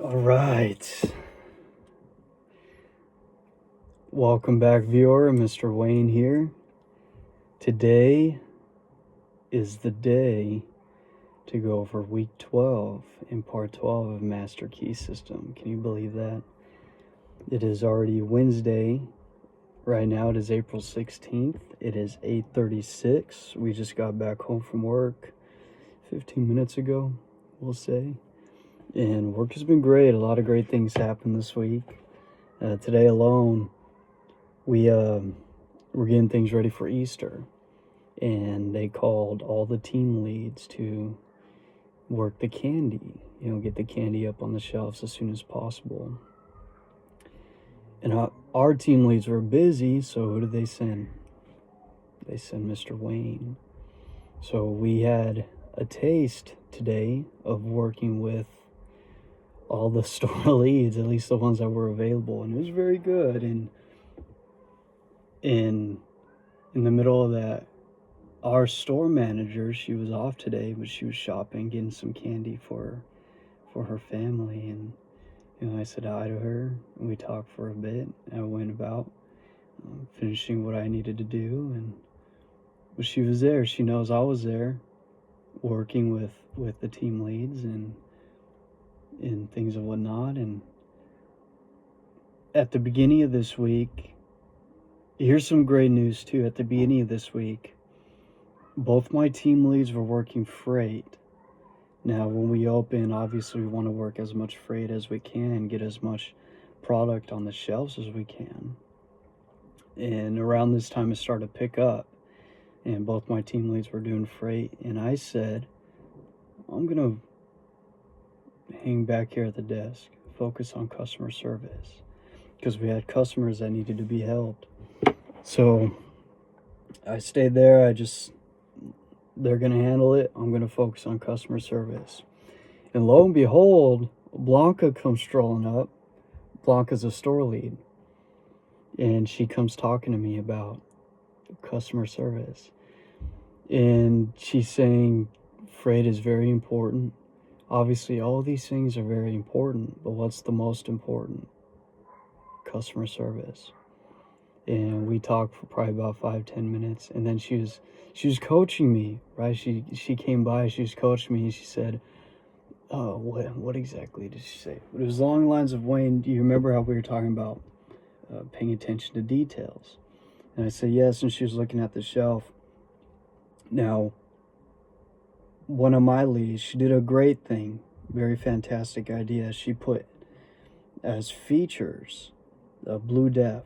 All right. Welcome back, viewer. Mr. Wayne here. Today is the day to go over week 12 in part 12 of Master Key System. Can you believe that? It is already Wednesday. Right now it is April 16th. It is 8:36. We just got back home from work 15 minutes ago, we'll say. And work has been great. A lot of great things happened this week. Today alone, we're getting things ready for Easter, and they called all the team leads to work the candy, get the candy up on the shelves as soon as possible. And our team leads were busy, so who did they send? They sent Mr. Wayne. So we had a taste today of working with all the store leads, at least the ones that were available, and it was very good. And in the middle of that, our store manager, she was off today, but she was shopping, getting some candy for her family. And I said hi to her, and we talked for a bit. I went about finishing what I needed to do, but she was there. She knows I was there, working with the team leads and things and whatnot. And at the beginning of this week, here's some great news too. At the beginning of this week, both my team leads were working freight. Now, when we open, obviously we want to work as much freight as we can, get as much product on the shelves as we can. And around this time, it started to pick up, and both my team leads were doing freight. And I said, I'm going to hang back here at the desk, focus on customer service, because we had customers that needed to be helped. So I stayed there. They're going to handle it. I'm going to focus on customer service. And lo and behold, Blanca comes strolling up. Blanca's a store lead. And she comes talking to me about customer service. And she's saying freight is very important. Obviously, all of these things are very important, but what's the most important? Customer service. And we talked for probably about 5-10 minutes, and then she was coaching me, right? She came by, she was coaching me, and she said, oh, what exactly did she say? But it was along the lines of, Wayne, do you remember how we were talking about paying attention to details? And I said yes, and she was looking at the shelf. Now, one of my leads, she did a great thing, very fantastic idea. She put as features Blue DEF.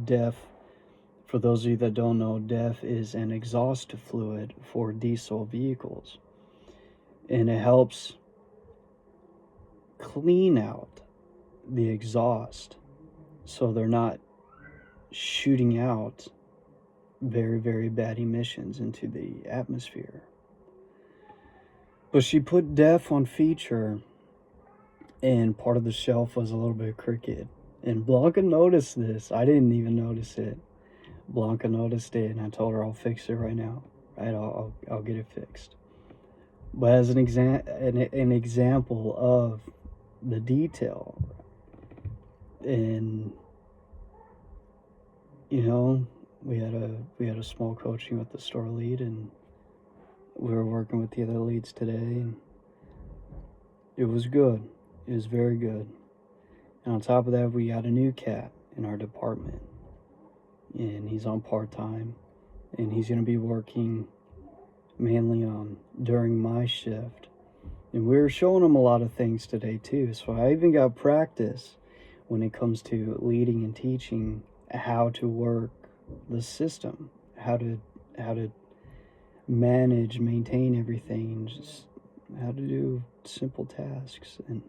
DEF, for those of you that don't know, DEF is an exhaust fluid for diesel vehicles, and it helps clean out the exhaust so they're not shooting out very, very bad emissions into the atmosphere. But she put DEF on feature, and part of the shelf was a little bit crooked. And Blanca noticed this. I didn't even notice it. Blanca noticed it, and I told her I'll fix it right now. Right, I'll get it fixed. But as an example of the detail, and we had a small coaching with the store lead, and we were working with the other leads today, and it was good. It was very good. And on top of that, we got a new cat in our department, and he's on part-time, and he's going to be working mainly during my shift. And we were showing him a lot of things today too, so I even got practice when it comes to leading and teaching how to work the system, how to manage, maintain everything, just how to do simple tasks. And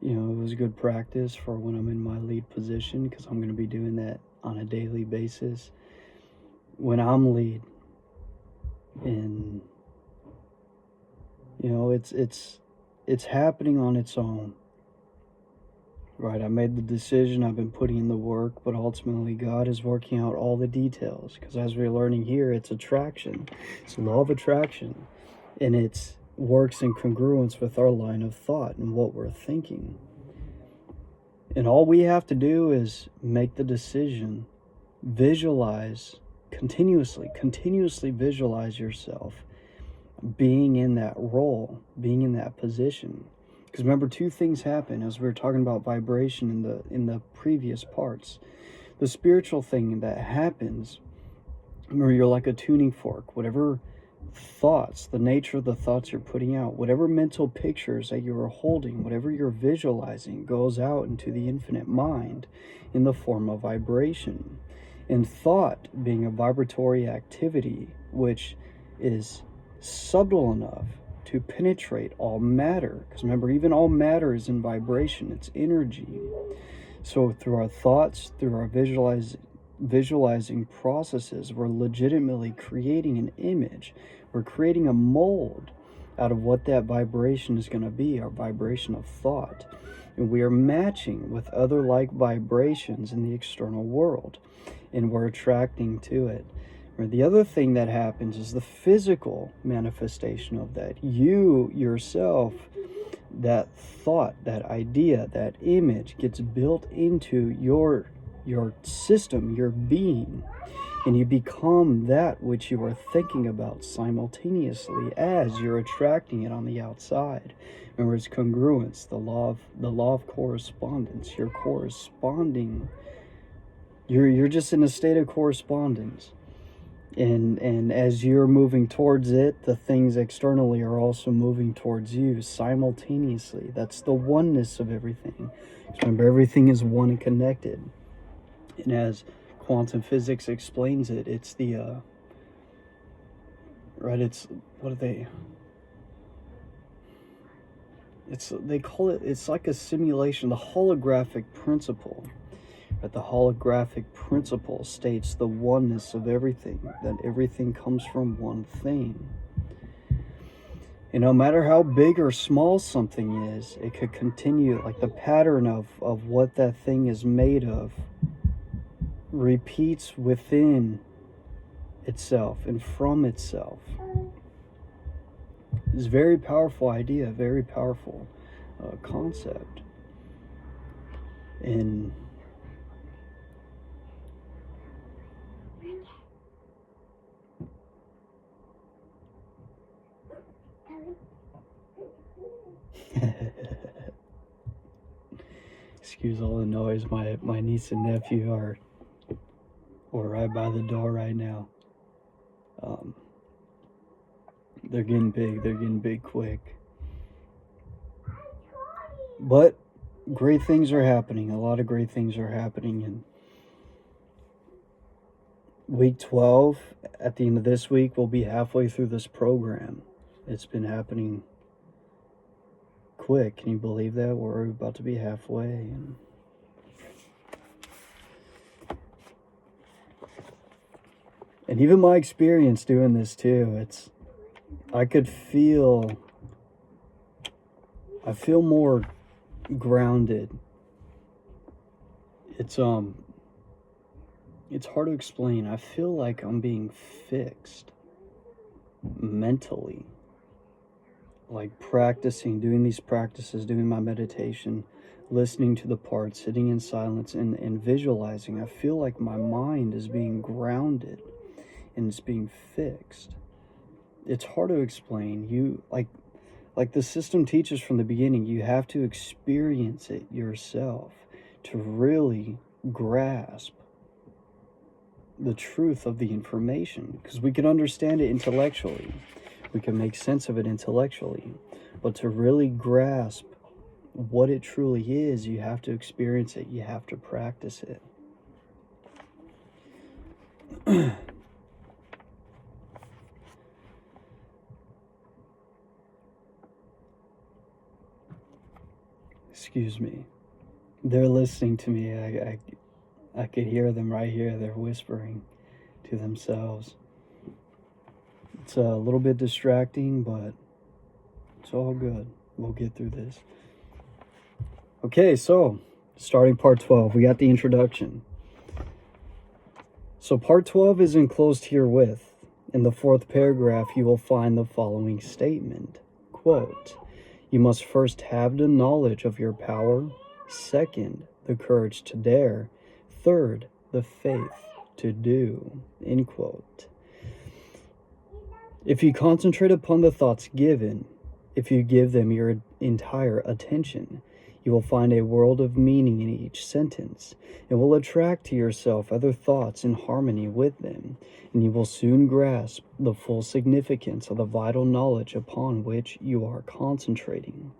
it was good practice for when I'm in my lead position, because I'm going to be doing that on a daily basis when I'm lead. And it's happening on its own, right? I made the decision, I've been putting in the work, but ultimately God is working out all the details, because as we're learning here, it's attraction. It's law of attraction, and it's works in congruence with our line of thought and what we're thinking. And all we have to do is make the decision, visualize, continuously visualize yourself being in that role, being in that position. Because remember, two things happen as we were talking about vibration in the previous parts. The spiritual thing that happens, remember, you're like a tuning fork. Whatever thoughts, the nature of the thoughts you're putting out, whatever mental pictures that you are holding, whatever you're visualizing goes out into the infinite mind in the form of vibration. And thought being a vibratory activity, which is subtle enough to penetrate all matter. Because remember, even all matter is in vibration, it's energy. So through our thoughts, through our visualizing processes, we're legitimately creating an image. We're creating a mold out of what that vibration is going to be, our vibration of thought. And we are matching with other like vibrations in the external world, and we're attracting to it. Or the other thing that happens is the physical manifestation of that. You yourself, that thought, that idea, that image gets built into your system, your being, and you become that which you are thinking about simultaneously as you're attracting it on the outside. Remember, it's congruence, the law of correspondence. You're corresponding. You're just in a state of correspondence. And as you're moving towards it, the things externally are also moving towards you simultaneously. That's the oneness of everything. Remember, everything is one and connected. And as quantum physics explains it, it's the they call it, it's like a simulation, the holographic principle. But the holographic principle states the oneness of everything, that everything comes from one thing. And no matter how big or small something is, it could continue, like the pattern of what that thing is made of repeats within itself and from itself. It's a very powerful idea, very powerful concept. And excuse all the noise. My niece and nephew are right by the door right now. They're getting big quick. But great things are happening. A lot of great things are happening. And week 12, at the end of this week, we'll be halfway through this program. It's been happening quick. Can you believe that? We're about to be halfway. And even my experience doing this too, I feel more grounded. It's hard to explain. I feel like I'm being fixed mentally. Like practicing, doing these practices, doing my meditation, listening to the parts, sitting in silence and visualizing. I feel like my mind is being grounded and it's being fixed. It's hard to explain. You like the system teaches from the beginning, you have to experience it yourself to really grasp the truth of the information, because we can understand it intellectually. We can make sense of it intellectually, but to really grasp what it truly is, you have to experience it. You have to practice it. Excuse me. They're listening to me. I could hear them right here. They're whispering to themselves. It's a little bit distracting, but it's all good. We'll get through this. Okay, so starting part 12, we got the introduction. So part 12 is enclosed herewith. In the fourth paragraph, you will find the following statement, quote. You must first have the knowledge of your power, second, the courage to dare, third, the faith to do, end quote. If you concentrate upon the thoughts given, if you give them your entire attention, you will find a world of meaning in each sentence, and will attract to yourself other thoughts in harmony with them, and you will soon grasp the full significance of the vital knowledge upon which you are concentrating.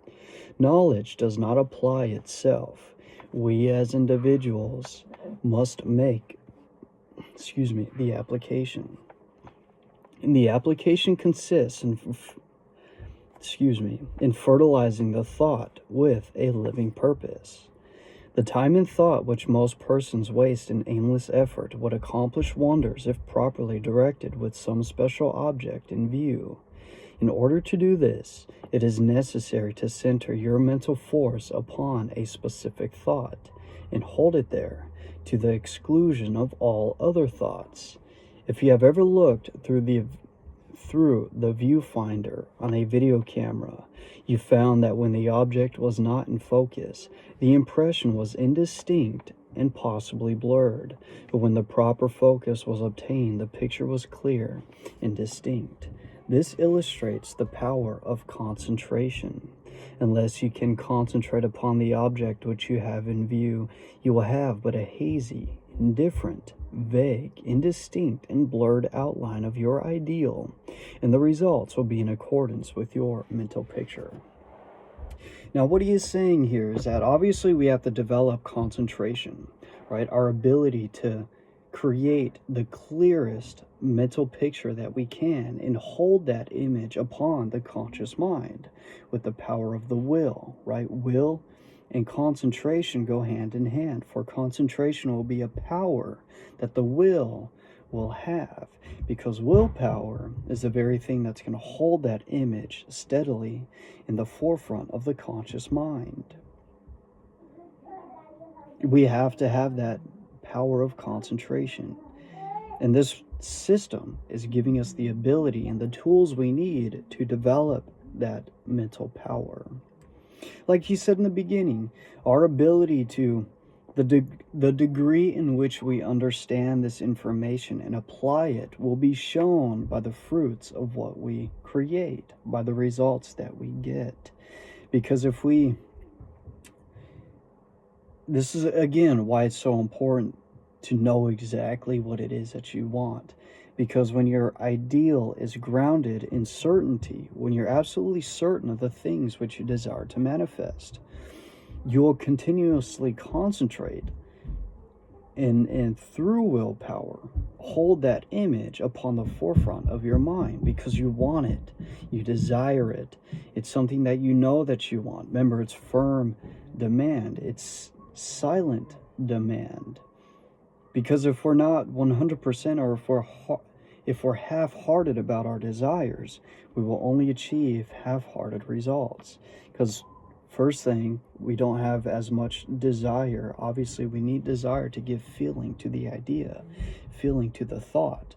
Knowledge does not apply itself. We as individuals must make, the application. And the application consists in fertilizing the thought with a living purpose. The time and thought which most persons waste in aimless effort would accomplish wonders if properly directed with some special object in view. In order to do this, it is necessary to center your mental force upon a specific thought and hold it there to the exclusion of all other thoughts. If you have ever looked through the viewfinder on a video camera, you found that when the object was not in focus, the impression was indistinct and possibly blurred, but when the proper focus was obtained, the picture was clear and distinct. This illustrates the power of concentration. Unless you can concentrate upon the object which you have in view, you will have but a hazy, indifferent, vague, indistinct, and blurred outline of your ideal, and the results will be in accordance with your mental picture. Now, what he is saying here is that obviously we have to develop concentration, right? Our ability to create the clearest mental picture that we can and hold that image upon the conscious mind with the power of the will, right? Will and concentration go hand in hand, for concentration will be a power that the will have, because willpower is the very thing that's going to hold that image steadily in the forefront of the conscious mind. We have to have that power of concentration, and this system is giving us the ability and the tools we need to develop that mental power. Like he said in the beginning, our ability to, the degree in which we understand this information and apply it will be shown by the fruits of what we create, by the results that we get. Because this is again why it's so important to know exactly what it is that you want. Because when your ideal is grounded in certainty, when you're absolutely certain of the things which you desire to manifest, you will continuously concentrate and through willpower, hold that image upon the forefront of your mind because you want it, you desire it. It's something that you know that you want. Remember, it's firm demand, it's silent demand. Because if we're not 100% or if we're half-hearted about our desires, we will only achieve half-hearted results. Because first thing, we don't have as much desire. Obviously, we need desire to give feeling to the idea, feeling to the thought.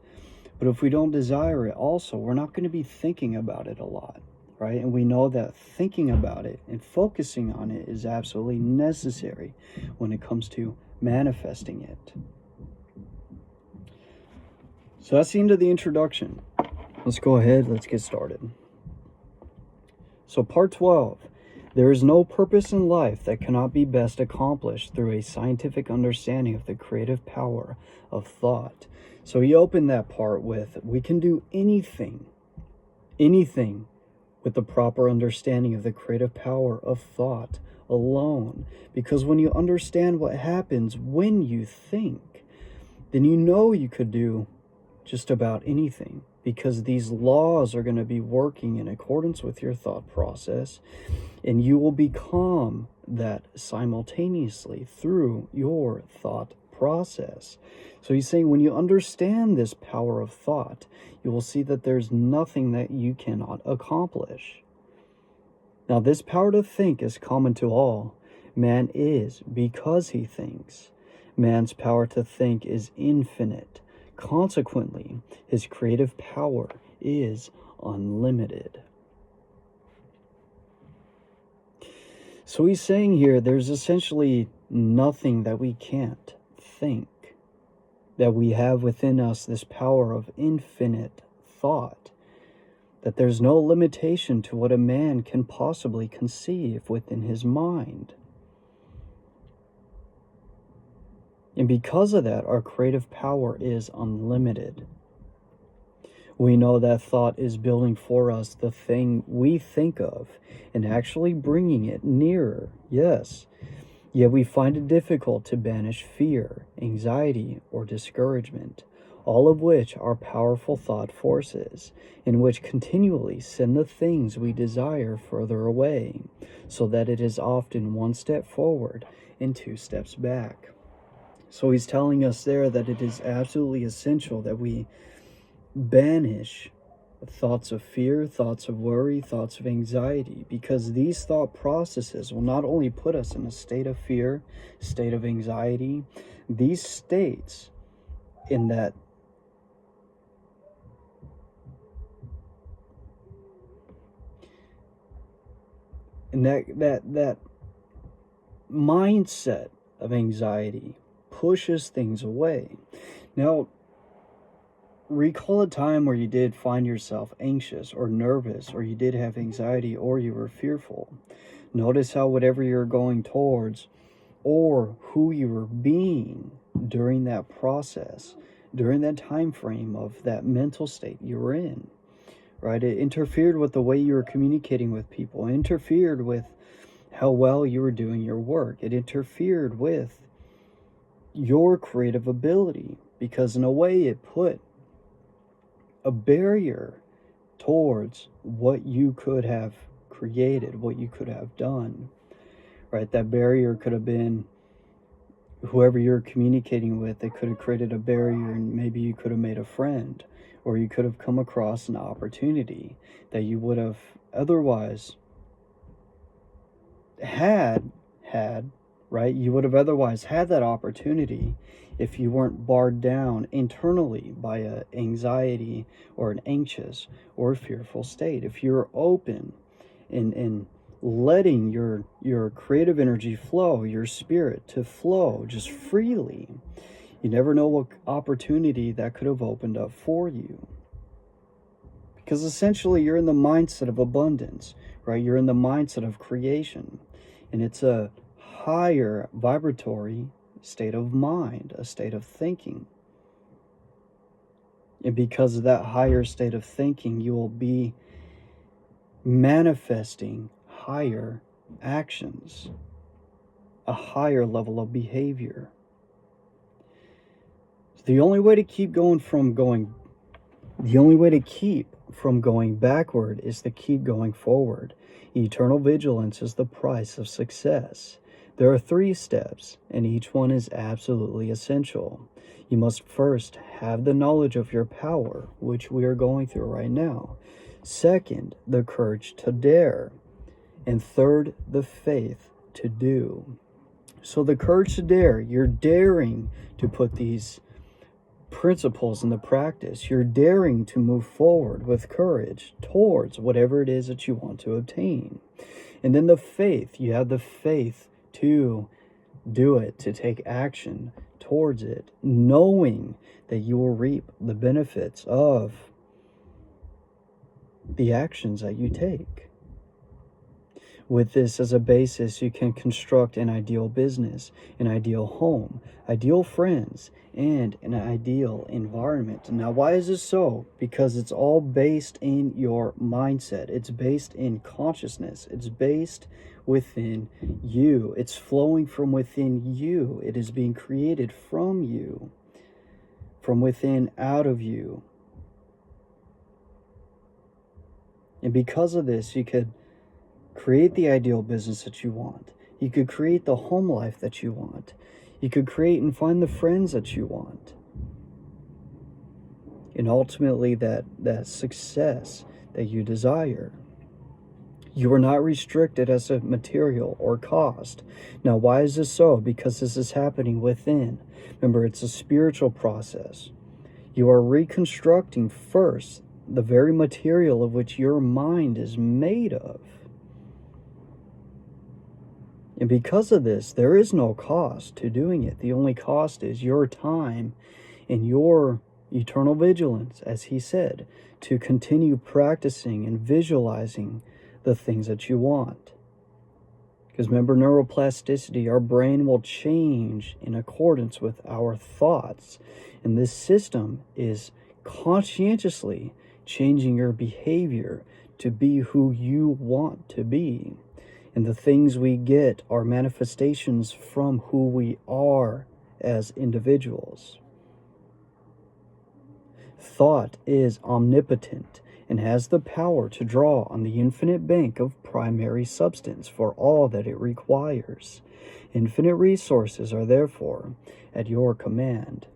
But if we don't desire it also, we're not going to be thinking about it a lot, right? And we know that thinking about it and focusing on it is absolutely necessary when it comes to manifesting it. So that's the end of the introduction. Let's go ahead, let's get started. So part 12, there is no purpose in life that cannot be best accomplished through a scientific understanding of the creative power of thought. So he opened that part with, we can do anything with the proper understanding of the creative power of thought alone. Because when you understand what happens when you think, then you know you could do just about anything, because these laws are going to be working in accordance with your thought process, and you will become that simultaneously through your thought process. So he's saying when you understand this power of thought, you will see that there's nothing that you cannot accomplish. Now, this power to think is common to all. Man is because he thinks. Man's power to think is infinite. Consequently, his creative power is unlimited. So he's saying here there's essentially nothing that we can't think, that we have within us this power of infinite thought, that there's no limitation to what a man can possibly conceive within his mind. And because of that, our creative power is unlimited. We know that thought is building for us the thing we think of and actually bringing it nearer, yes. Yet we find it difficult to banish fear, anxiety, or discouragement, all of which are powerful thought forces, in which continually send the things we desire further away, so that it is often one step forward and two steps back. So he's telling us there that it is absolutely essential that we banish thoughts of fear, thoughts of worry, thoughts of anxiety, because these thought processes will not only put us in a state of fear, state of anxiety, these states in that mindset of anxiety pushes things away. Now, recall a time where you did find yourself anxious or nervous, or you did have anxiety, or you were fearful. Notice how whatever you're going towards, or who you were being during that process, during that time frame of that mental state you were in, right? It interfered with the way you were communicating with people. It interfered with how well you were doing your work. It interfered with your creative ability, because in a way it put a barrier towards what you could have created, what you could have done, right? That barrier could have been whoever you're communicating with. It could have created a barrier, and maybe you could have made a friend, or you could have come across an opportunity that you would have otherwise had, right? You would have otherwise had that opportunity if you weren't barred down internally by an anxiety or an anxious or fearful state. If you're open and letting your creative energy flow, your spirit to flow just freely, you never know what opportunity that could have opened up for you. Because essentially you're in the mindset of abundance, right? You're in the mindset of creation. And it's a higher vibratory state of mind, a state of thinking. And because of that higher state of thinking, you will be manifesting higher actions, a higher level of behavior. The only way to keep from going backward is to keep going forward. Eternal vigilance is the price of success. There are 3 steps, and each one is absolutely essential. You must first have the knowledge of your power, which we are going through right now. Second, the courage to dare. And third, the faith to do. So the courage to dare, you're daring to put these principles into practice. You're daring to move forward with courage towards whatever it is that you want to obtain. And then the faith, you have the faith to do it, to take action towards it, knowing that you will reap the benefits of the actions that you take. With this as a basis, you can construct an ideal business, an ideal home, ideal friends, and an ideal environment. Now, why is this so? Because it's all based in your mindset. It's based in consciousness. It's based within you. It's flowing from within you. It is being created from you, from within out of you. And because of this, you could create the ideal business that you want. You could create the home life that you want. You could create and find the friends that you want. And ultimately that success that you desire. You are not restricted as a material or cost. Now, why is this so? Because this is happening within. Remember, it's a spiritual process. You are reconstructing first the very material of which your mind is made of. And because of this, there is no cost to doing it. The only cost is your time and your eternal vigilance, as he said, to continue practicing and visualizing the things that you want. Because remember, neuroplasticity, our brain will change in accordance with our thoughts. And this system is conscientiously changing your behavior to be who you want to be. And the things we get are manifestations from who we are as individuals. Thought is omnipotent and has the power to draw on the infinite bank of primary substance for all that it requires. Infinite resources are therefore at your command.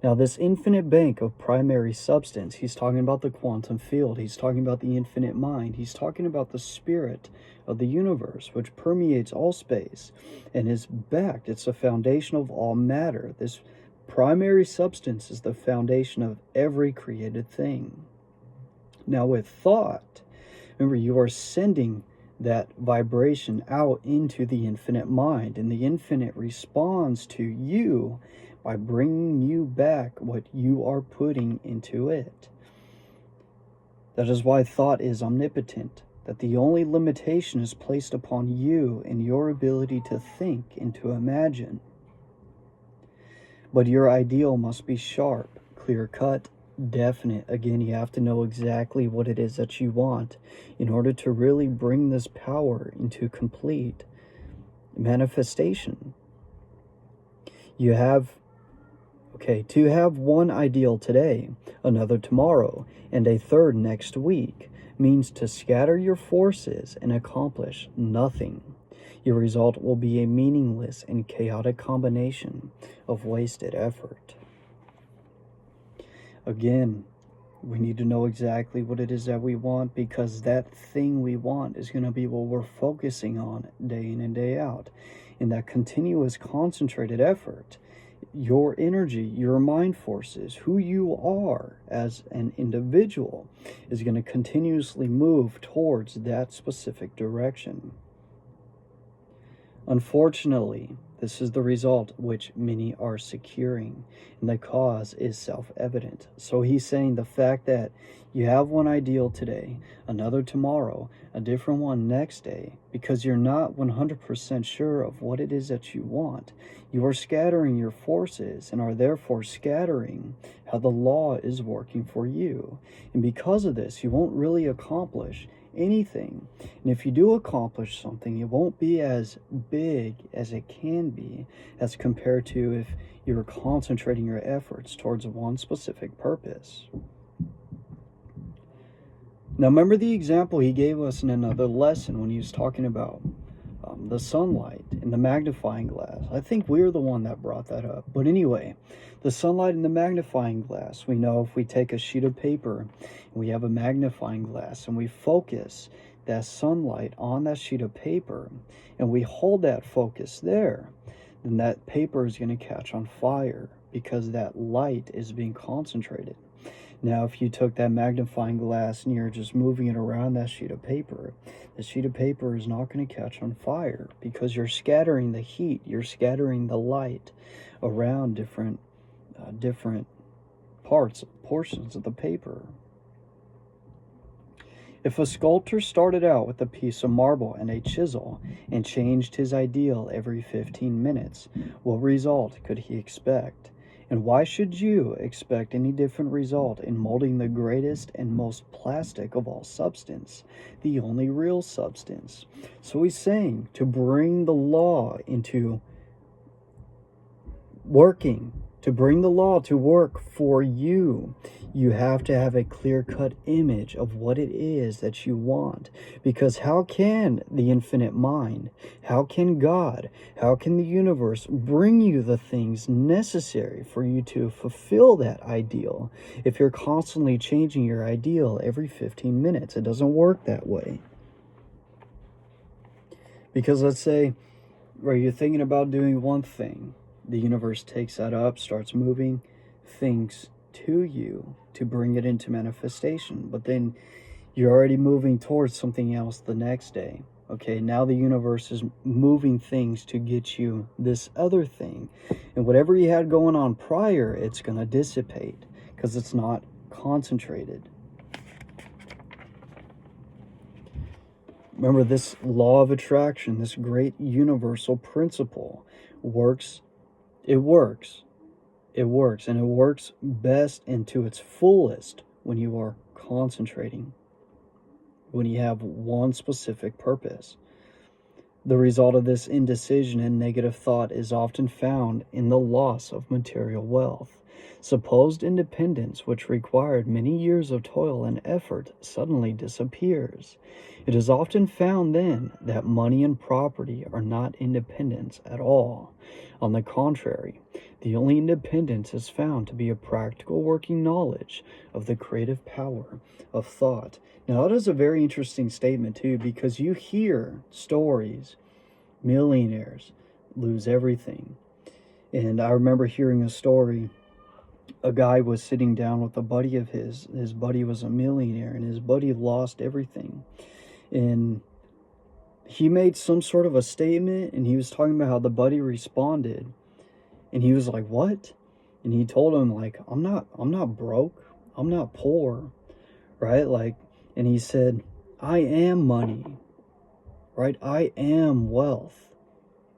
Now, this infinite bank of primary substance, he's talking about the quantum field, he's talking about the infinite mind, he's talking about the spirit of the universe, which permeates all space and is backed, it's the foundation of all matter. This primary substance is the foundation of every created thing. Now, with thought, remember, you are sending that vibration out into the infinite mind, and the infinite responds to you by bringing you back what you are putting into it. That is why thought is omnipotent, that the only limitation is placed upon you and your ability to think and to imagine. But your ideal must be sharp, clear-cut, definite. Again, you have to know exactly what it is that you want in order to really bring this power into complete manifestation. You have, to have one ideal today, another tomorrow, and a third next week means to scatter your forces and accomplish nothing. Your result will be a meaningless and chaotic combination of wasted effort. Again, we need to know exactly what it is that we want, because that thing we want is going to be what we're focusing on day in and day out. In that continuous concentrated effort, your energy, your mind forces, who you are as an individual is going to continuously move towards that specific direction. Unfortunately, this is the result which many are securing, and the cause is self-evident. So he's saying the fact that you have one ideal today, another tomorrow, a different one next day, because you're not 100% sure of what it is that you want, you are scattering your forces and are therefore scattering how the law is working for you. And because of this, you won't really accomplish anything. And if you do accomplish something, it won't be as big as it can be as compared to if you're concentrating your efforts towards one specific purpose. Now, remember the example he gave us in another lesson when he was talking about the sunlight and the magnifying glass. I think we're the one that brought that up. But anyway, the sunlight and the magnifying glass. We know if we take a sheet of paper and we have a magnifying glass and we focus that sunlight on that sheet of paper and we hold that focus there, then that paper is going to catch on fire because that light is being concentrated. Now, if you took that magnifying glass and you're just moving it around that sheet of paper, the sheet of paper is not going to catch on fire because you're scattering the heat, you're scattering the light around different portions of the paper. If a sculptor started out with a piece of marble and a chisel and changed his ideal every 15 minutes, what result could he expect? And why should you expect any different result in molding the greatest and most plastic of all substance, the only real substance? So he's saying to bring the law into working, to bring the law to work for you, you have to have a clear-cut image of what it is that you want. Because how can the infinite mind, how can God, how can the universe bring you the things necessary for you to fulfill that ideal if you're constantly changing your ideal every 15 minutes? It doesn't work that way. Because let's say, where you're thinking about doing one thing, the universe takes that up, starts moving things to you to bring it into manifestation. But then you're already moving towards something else the next day. Okay, now the universe is moving things to get you this other thing. And whatever you had going on prior, it's going to dissipate because it's not concentrated. Remember, this law of attraction, this great universal principle works. It works. It works. And it works best and to its fullest when you are concentrating, when you have one specific purpose. The result of this indecision and negative thought is often found in the loss of material wealth. Supposed independence, which required many years of toil and effort, suddenly disappears. It is often found then that money and property are not independence at all. On the contrary, the only independence is found to be a practical working knowledge of the creative power of thought. Now, that is a very interesting statement, too, because you hear stories, millionaires lose everything. And I remember hearing a story. A guy was sitting down with a buddy of his. His buddy was a millionaire, and his buddy lost everything. And he made some sort of a statement, and he was talking about how the buddy responded. And he was like, "What?" And he told him, like, I'm not broke. I'm not poor, right? Like, and he said, "I am money, right? I am wealth."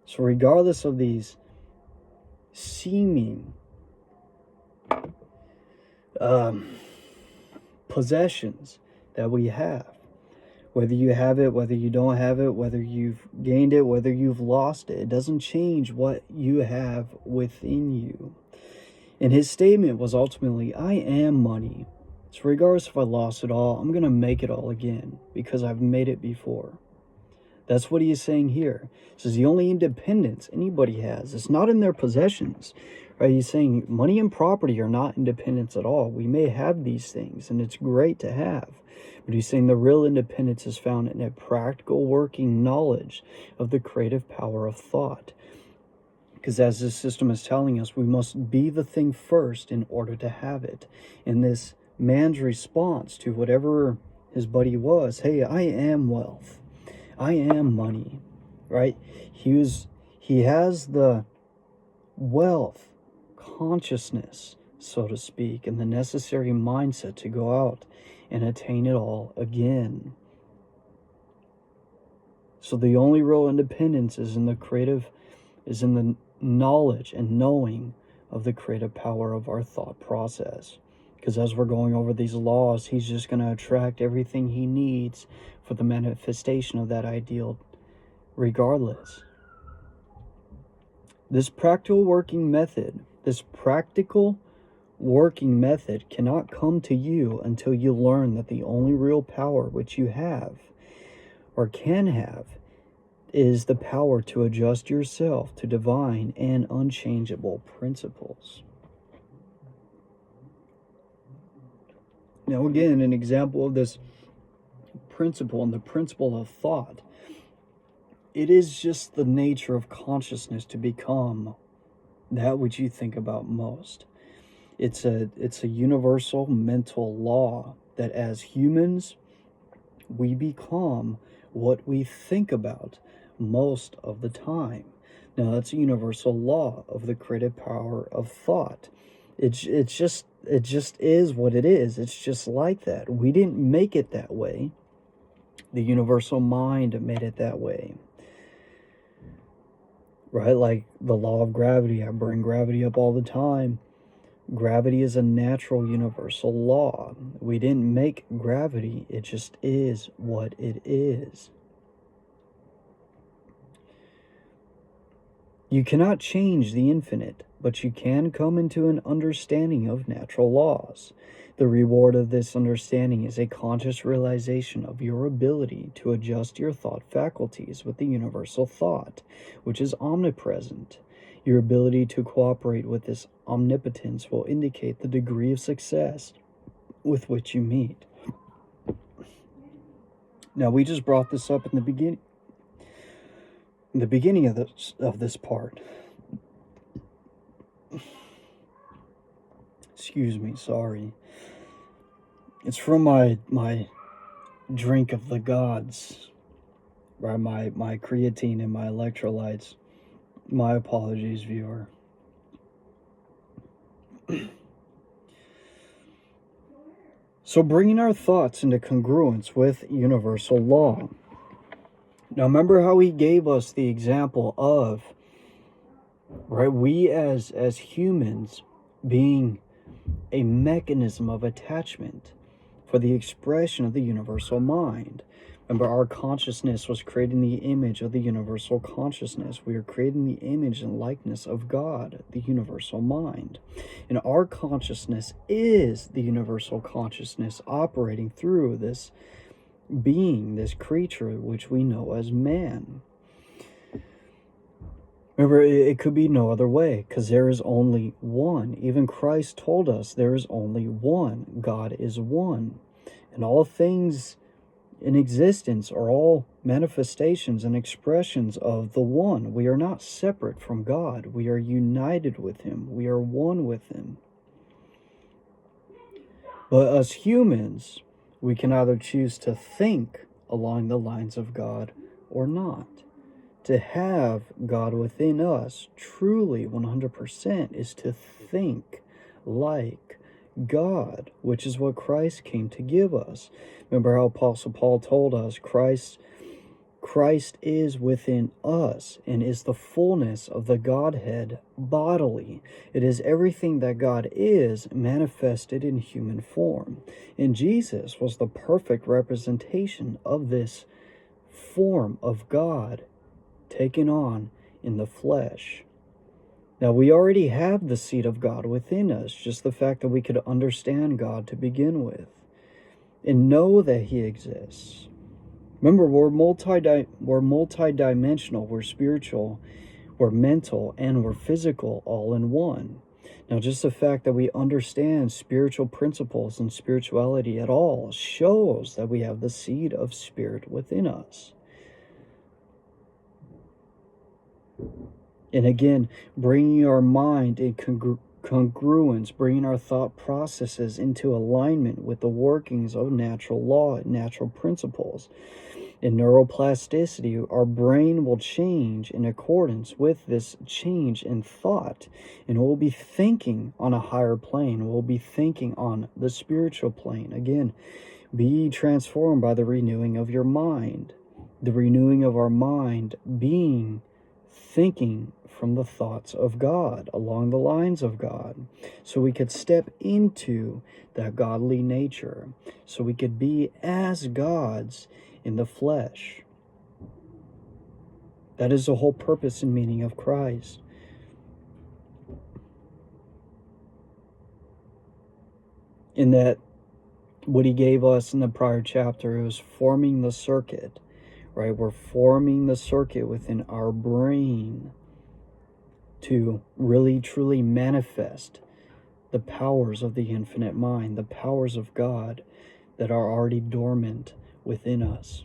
So regardless of these seeming possessions that we have, whether you have it, whether you don't have it, whether you've gained it, whether you've lost it, it doesn't change what you have within you. And his statement was ultimately, I am money. So regardless if I lost it all, I'm going to make it all again because I've made it before. That's what he is saying here. He says the only independence anybody has is not in their possessions. Right? He's saying money and property are not independence at all. We may have these things, and it's great to have. But he's saying the real independence is found in a practical working knowledge of the creative power of thought. Because as this system is telling us, we must be the thing first in order to have it. And this man's response to whatever his buddy was, hey, I am wealth. I am money, right? He has the wealth consciousness, so to speak, and the necessary mindset to go out and attain it all again. So the only real independence is in the knowledge and knowing of the creative power of our thought process. Because as we're going over these laws, he's just going to attract everything he needs for the manifestation of that ideal regardless. This practical working method cannot come to you until you learn that the only real power which you have or can have is the power to adjust yourself to divine and unchangeable principles. Now again, an example of this principle and the principle of thought, it is just the nature of consciousness to become that which you think about most. It's a universal mental law that as humans, we become what we think about most of the time. Now, that's a universal law of the creative power of thought. It just is what it is. It's just like that. We didn't make it that way. The universal mind made it that way. Right? Like the law of gravity. I bring gravity up all the time. Gravity is a natural universal law. We didn't make gravity. It just is what it is. You cannot change the infinite, but you can come into an understanding of natural laws. The reward of this understanding is a conscious realization of your ability to adjust your thought faculties with the universal thought, which is omnipresent. Your ability to cooperate with this omnipotence will indicate the degree of success with which you meet. Now, we just brought this up in the beginning of this part. Excuse me, sorry. It's from my drink of the gods right? My creatine and my electrolytes. My apologies, viewer. So bringing our thoughts into congruence with universal law. Now remember how he gave us the example of, right, we as humans being a mechanism of attachment for the expression of the universal mind. Remember, our consciousness was creating the image of the universal consciousness. We are creating the image and likeness of God, the universal mind. And our consciousness is the universal consciousness operating through this being, this creature, which we know as man. Remember, it could be no other way, because there is only one. Even Christ told us there is only one. God is one. And all things in existence are all manifestations and expressions of the one. We are not separate from God. We are united with him. We are one with him. But as humans, we can either choose to think along the lines of God or not. To have God within us truly 100% is to think like God, which is what Christ came to give us. Remember how Apostle Paul told us Christ is within us and is the fullness of the Godhead bodily. It is everything that God is manifested in human form. And Jesus was the perfect representation of this form of God taken on in the flesh. Now, we already have the seed of God within us, just the fact that we could understand God to begin with and know that he exists. Remember, we're multi-dimensional, we're spiritual, we're mental, and we're physical all in one. Now, just the fact that we understand spiritual principles and spirituality at all shows that we have the seed of spirit within us. And again, bringing our mind in congruence, bringing our thought processes into alignment with the workings of natural law and natural principles. In neuroplasticity, our brain will change in accordance with this change in thought, and we'll be thinking on a higher plane. We'll be thinking on the spiritual plane. Again, be transformed by the renewing of your mind. The renewing of our mind being thinking from the thoughts of God, along the lines of God, so we could step into that godly nature, so we could be as gods in the flesh. That is the whole purpose and meaning of Christ. In that, what he gave us in the prior chapter, it was forming the circuit, right? We're forming the circuit within our brain to really truly manifest the powers of the infinite mind, the powers of God that are already dormant within us.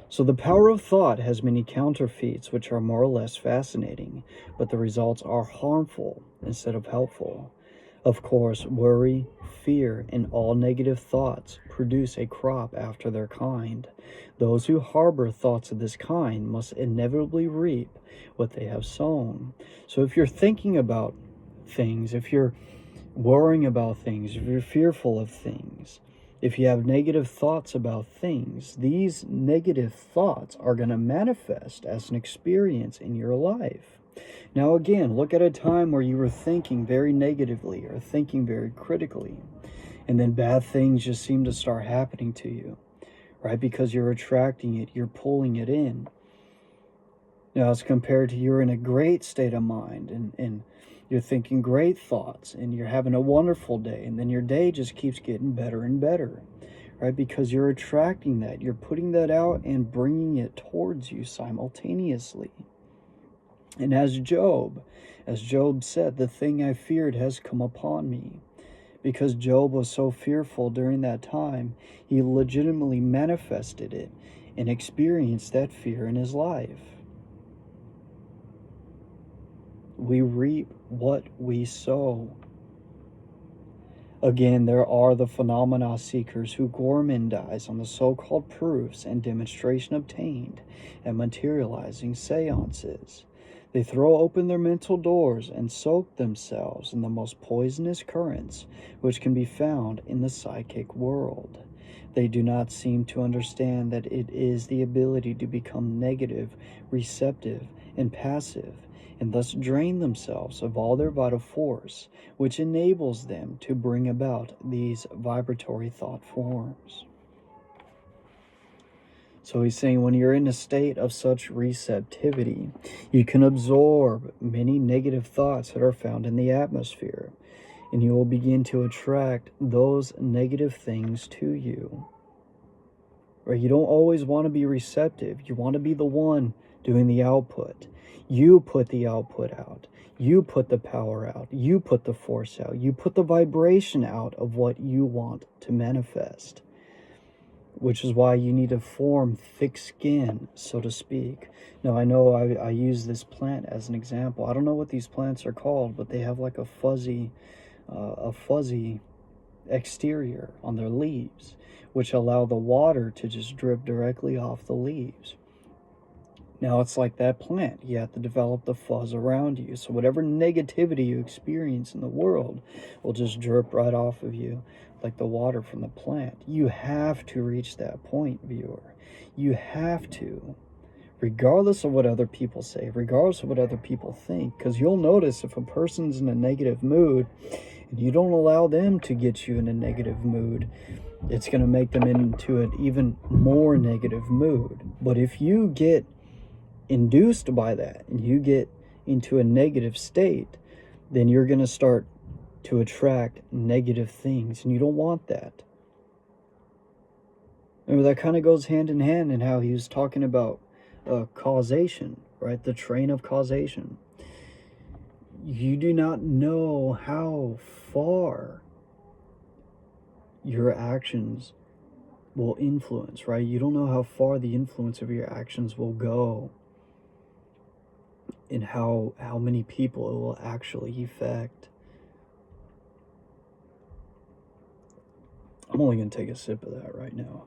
So the power of thought has many counterfeits which are more or less fascinating, but the results are harmful instead of helpful. Of course, worry, fear, and all negative thoughts produce a crop after their kind. Those who harbor thoughts of this kind must inevitably reap what they have sown. So if you're thinking about things, if you're worrying about things, if you're fearful of things, if you have negative thoughts about things, these negative thoughts are going to manifest as an experience in your life. Now again, look at a time where you were thinking very negatively or thinking very critically, and then bad things just seem to start happening to you, right? Because you're attracting it, you're pulling it in. Now, as compared to you're in a great state of mind and you're thinking great thoughts and you're having a wonderful day, and then your day just keeps getting better and better, right? Because you're attracting that, you're putting that out and bringing it towards you simultaneously. And as Job said, the thing I feared has come upon me. Because Job was so fearful during that time, he legitimately manifested it and experienced that fear in his life. We reap what we sow. Again, there are the phenomena seekers who gormandize on the so-called proofs and demonstration obtained at materializing seances. They throw open their mental doors and soak themselves in the most poisonous currents which can be found in the psychic world. They do not seem to understand that it is the ability to become negative, receptive, and passive, and thus drain themselves of all their vital force, which enables them to bring about these vibratory thought forms. So he's saying when you're in a state of such receptivity, you can absorb many negative thoughts that are found in the atmosphere, and you will begin to attract those negative things to you. Right? You don't always want to be receptive. You want to be the one doing the output. You put the output out. You put the power out. You put the force out. You put the vibration out of what you want to manifest. Which is why you need to form thick skin, so to speak. Now, I know I use this plant as an example. I don't know what these plants are called, but they have like a fuzzy exterior on their leaves, which allow the water to just drip directly off the leaves. Now, it's like that plant. You have to develop the fuzz around you. So whatever negativity you experience in the world will just drip right off of you like the water from the plant. You have to reach that point, viewer. You have to, regardless of what other people say, regardless of what other people think, because you'll notice if a person's in a negative mood and you don't allow them to get you in a negative mood, it's going to make them into an even more negative mood. But if you get induced by that and you get into a negative state, then you're going to start to attract negative things, and you don't want that. Remember, that kind of goes hand in hand in how he was talking about causation, right? The train of causation. You do not know how far your actions will influence, right? You don't know how far the influence of your actions will go, and how many people it will actually affect. I'm only going to take a sip of that right now.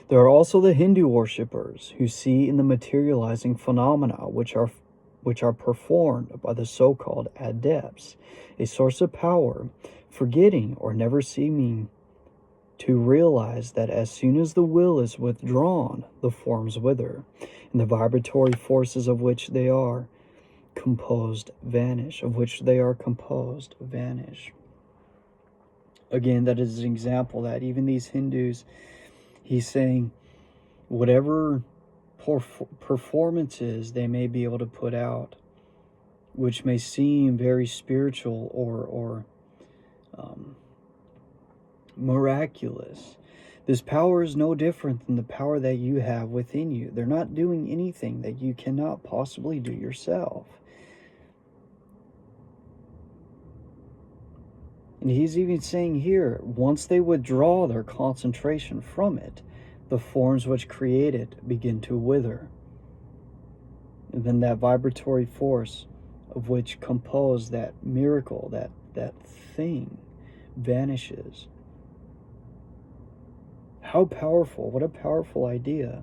There are also the Hindu worshippers who see in the materializing phenomena which are performed by the so-called adepts a source of power, forgetting or never seeming to realize that as soon as the will is withdrawn, the forms wither, and the vibratory forces of which they are composed vanish. Again, that is an example that even these Hindus, he's saying, whatever performances they may be able to put out, which may seem very spiritual or miraculous, this power is no different than the power that you have within you. They're not doing anything that you cannot possibly do yourself. And he's even saying here, once they withdraw their concentration from it, the forms which create it begin to wither. And then that vibratory force of which composed that miracle, that thing, vanishes. How powerful, what a powerful idea.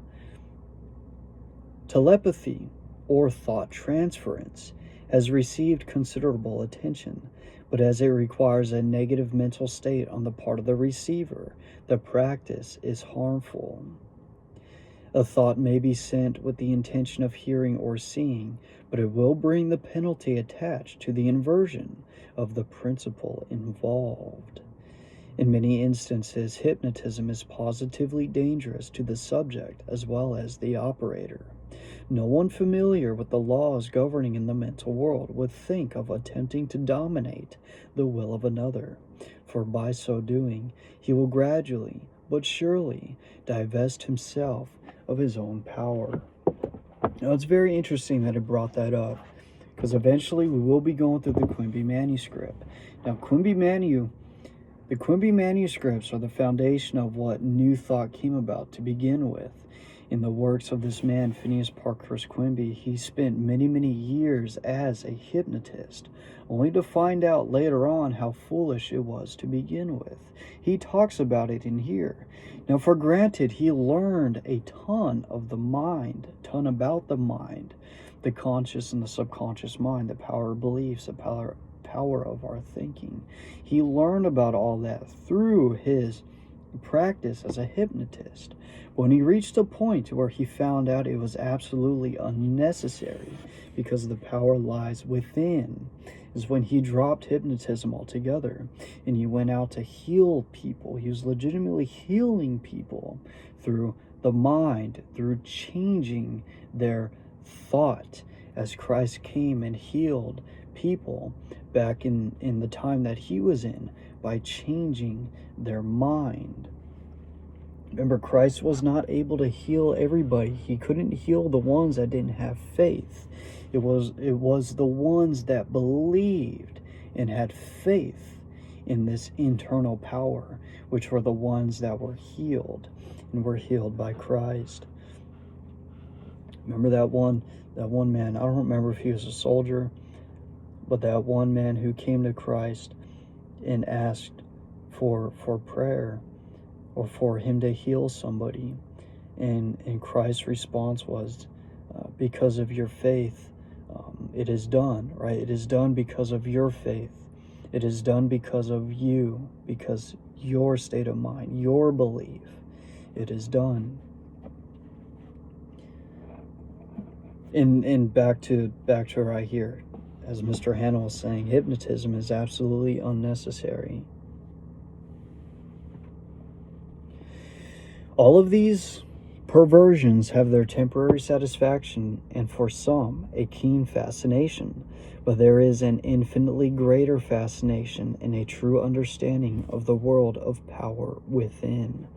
Telepathy, or thought transference, has received considerable attention, but as it requires a negative mental state on the part of the receiver, the practice is harmful. A thought may be sent with the intention of hearing or seeing, but it will bring the penalty attached to the inversion of the principle involved. In many instances, hypnotism is positively dangerous to the subject as well as the operator. No one familiar with the laws governing in the mental world would think of attempting to dominate the will of another, for by so doing, he will gradually but surely divest himself of his own power. Now, it's very interesting that it brought that up, because eventually we will be going through the Quimby manuscript. Now, the Quimby manuscripts are the foundation of what New Thought came about to begin with. In the works of this man, Phineas Parkhurst Quimby, he spent many, many years as a hypnotist, only to find out later on how foolish it was to begin with. He talks about it in here. Now, for granted, he learned a ton of the mind, a ton about the mind, the conscious and the subconscious mind, the power of beliefs, the power of our thinking. He learned about all that through his practice as a hypnotist. When he reached a point where he found out it was absolutely unnecessary because the power lies within, is when he dropped hypnotism altogether and he went out to heal people. He was legitimately healing people through the mind, through changing their thought, as Christ came and healed people back in the time that he was in by changing their mind. Remember, Christ was not able to heal everybody. He couldn't heal the ones that didn't have faith. It was the ones that believed and had faith in this internal power, which were the ones that were healed and were healed by Christ. Remember that one man, I don't remember if he was a soldier, but that one man who came to Christ and asked for prayer or for him to heal somebody, and Christ's response was, because of your faith, it is done, right? It is done because of your faith. It is done because of you, because your state of mind, your belief. It is done. And back to right here, as Mr. Hanna was saying, hypnotism is absolutely unnecessary. All of these perversions have their temporary satisfaction and for some a keen fascination, but there is an infinitely greater fascination in a true understanding of the world of power within.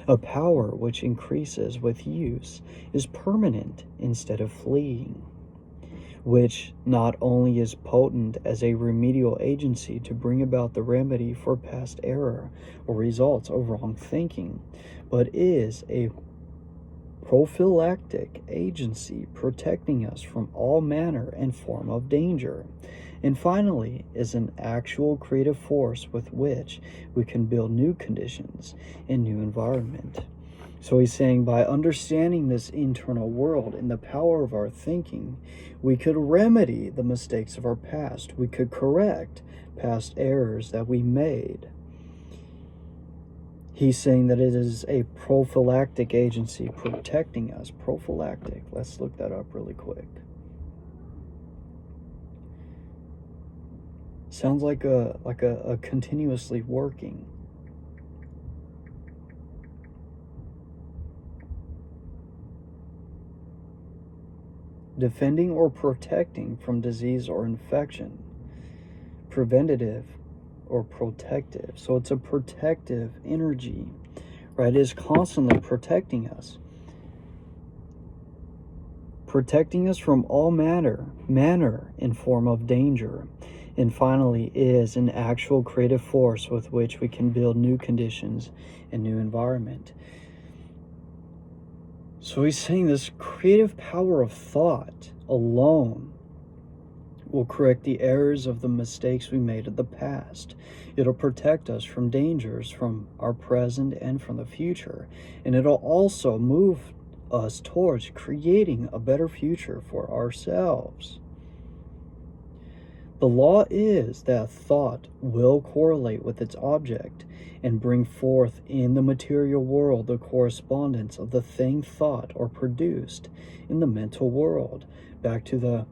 A power which increases with use, is permanent instead of fleeting, which not only is potent as a remedial agency to bring about the remedy for past error or results of wrong thinking, but is a prophylactic agency protecting us from all manner and form of danger, and finally is an actual creative force with which we can build new conditions and new environment. So he's saying, by understanding this internal world and the power of our thinking, we could remedy the mistakes of our past. We could correct past errors that we made. He's saying that it is a prophylactic agency protecting us. Prophylactic. Let's look that up really quick. Sounds like a continuously working. Defending or protecting from disease or infection. Preventative or protective. So it's a protective energy, right? It is constantly protecting us. Protecting us from all manner and form of danger. And finally is an actual creative force with which we can build new conditions and new environment. So he's saying this creative power of thought alone will correct the errors of the mistakes we made in the past. It'll protect us from dangers from our present and from the future. And it'll also move us towards creating a better future for ourselves. The law is that thought will correlate with its object and bring forth in the material world the correspondence of the thing thought or produced in the mental world. Back to the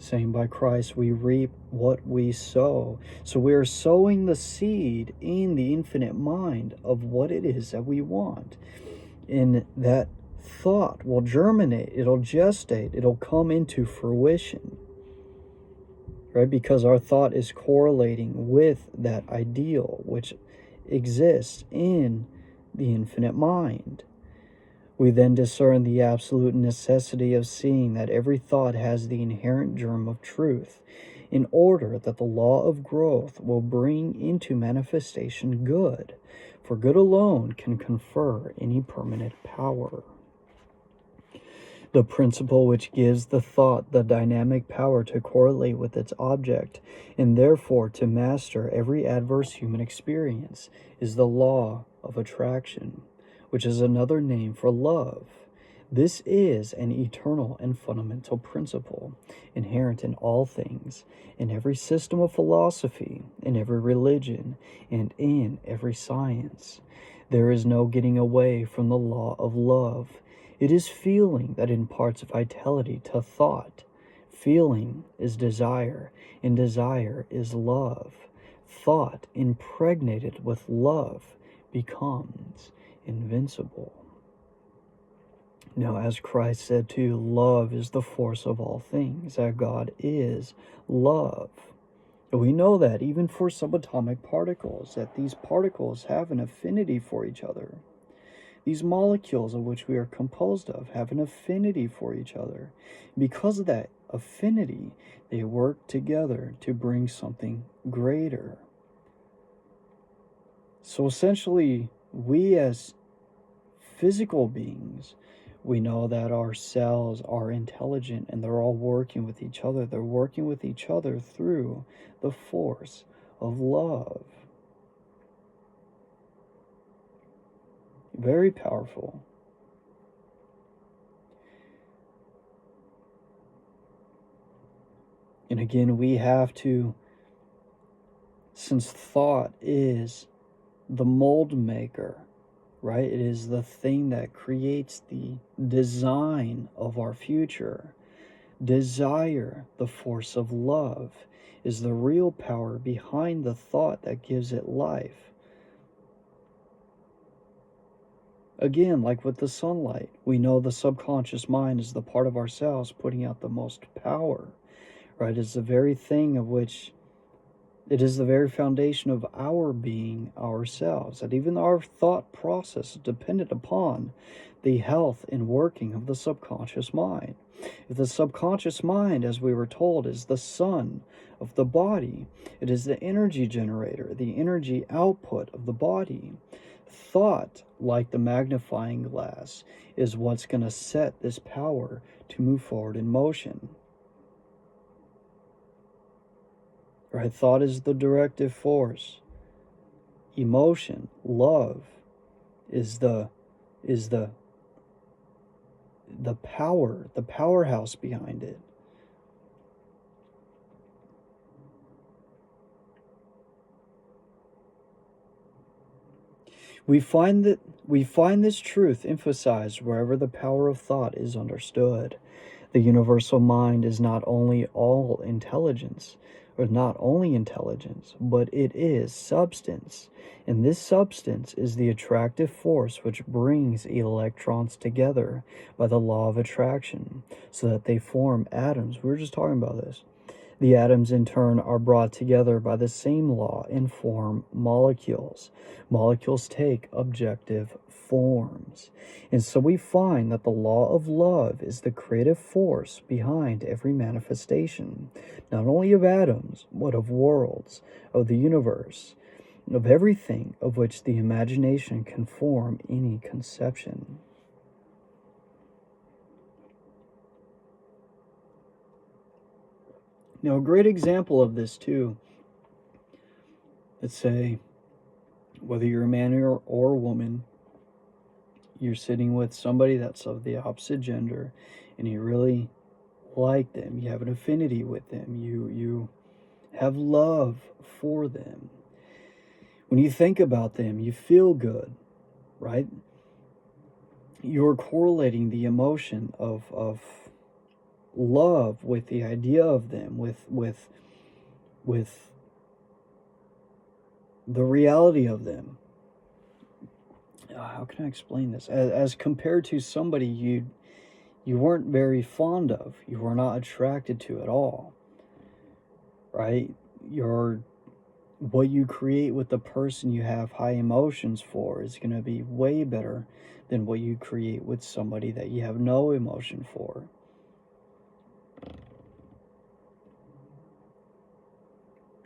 saying by Christ, we reap what we sow. So we are sowing the seed in the infinite mind of what it is that we want. And that thought will germinate, it'll gestate, it'll come into fruition. Right? Because our thought is correlating with that ideal which exists in the infinite mind. We then discern the absolute necessity of seeing that every thought has the inherent germ of truth, in order that the law of growth will bring into manifestation good, for good alone can confer any permanent power. The principle which gives the thought the dynamic power to correlate with its object, and therefore to master every adverse human experience, is the law of attraction, which is another name for love. This is an eternal and fundamental principle, inherent in all things, in every system of philosophy, in every religion, and in every science. There is no getting away from the law of love. It is feeling that imparts vitality to thought. Feeling is desire, and desire is love. Thought impregnated with love becomes invincible. Now, as Christ said too, love is the force of all things, that God is love. And we know that even for subatomic particles, that these particles have an affinity for each other. These molecules of which we are composed of have an affinity for each other. Because of that affinity, they work together to bring something greater. So essentially, we as physical beings, we know that our cells are intelligent and they're all working with each other. They're working with each other through the force of love. Very powerful. And again, we have to, since thought is the mold maker, right? It is the thing that creates the design of our future. Desire, the force of love, is the real power behind the thought that gives it life. Again, like with the sunlight, we know the subconscious mind is the part of ourselves putting out the most power, right? It's the very thing of which it is the very foundation of our being ourselves, that even our thought process is dependent upon the health and working of the subconscious mind. If the subconscious mind, as we were told, is the sun of the body, it is the energy generator, the energy output of the body. Thought, like the magnifying glass, is what's going to set this power to move forward in motion. Right? Thought is the directive force. Emotion, love, is the power, the powerhouse behind it. We find this truth emphasized wherever the power of thought is understood. The universal mind is not only intelligence, but it is substance. And this substance is the attractive force which brings electrons together by the law of attraction, so that they form atoms. We were just talking about this. The atoms, in turn, are brought together by the same law and form molecules. Molecules take objective forms. And so we find that the law of love is the creative force behind every manifestation, not only of atoms, but of worlds, of the universe, of everything of which the imagination can form any conception. Now, a great example of this, too, let's say, whether you're a man or a woman, you're sitting with somebody that's of the opposite gender, and you really like them, you have an affinity with them, you have love for them. When you think about them, you feel good, right? You're correlating the emotion of love with the idea of them, with the reality of them. How can I explain this? As compared to somebody you weren't very fond of, you were not attracted to at all, right? What you create with the person you have high emotions for is going to be way better than what you create with somebody that you have no emotion for.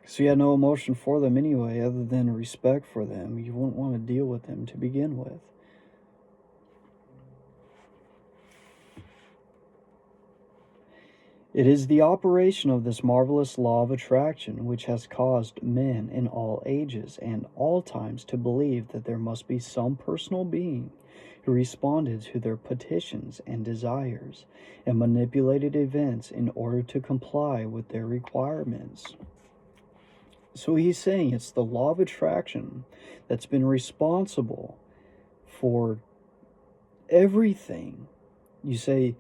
So you had no emotion for them anyway, other than respect for them. You wouldn't want to deal with them to begin with. It is the operation of this marvelous law of attraction which has caused men in all ages and all times to believe that there must be some personal being who responded to their petitions and desires and manipulated events in order to comply with their requirements. So he's saying it's the law of attraction that's been responsible for everything. You say,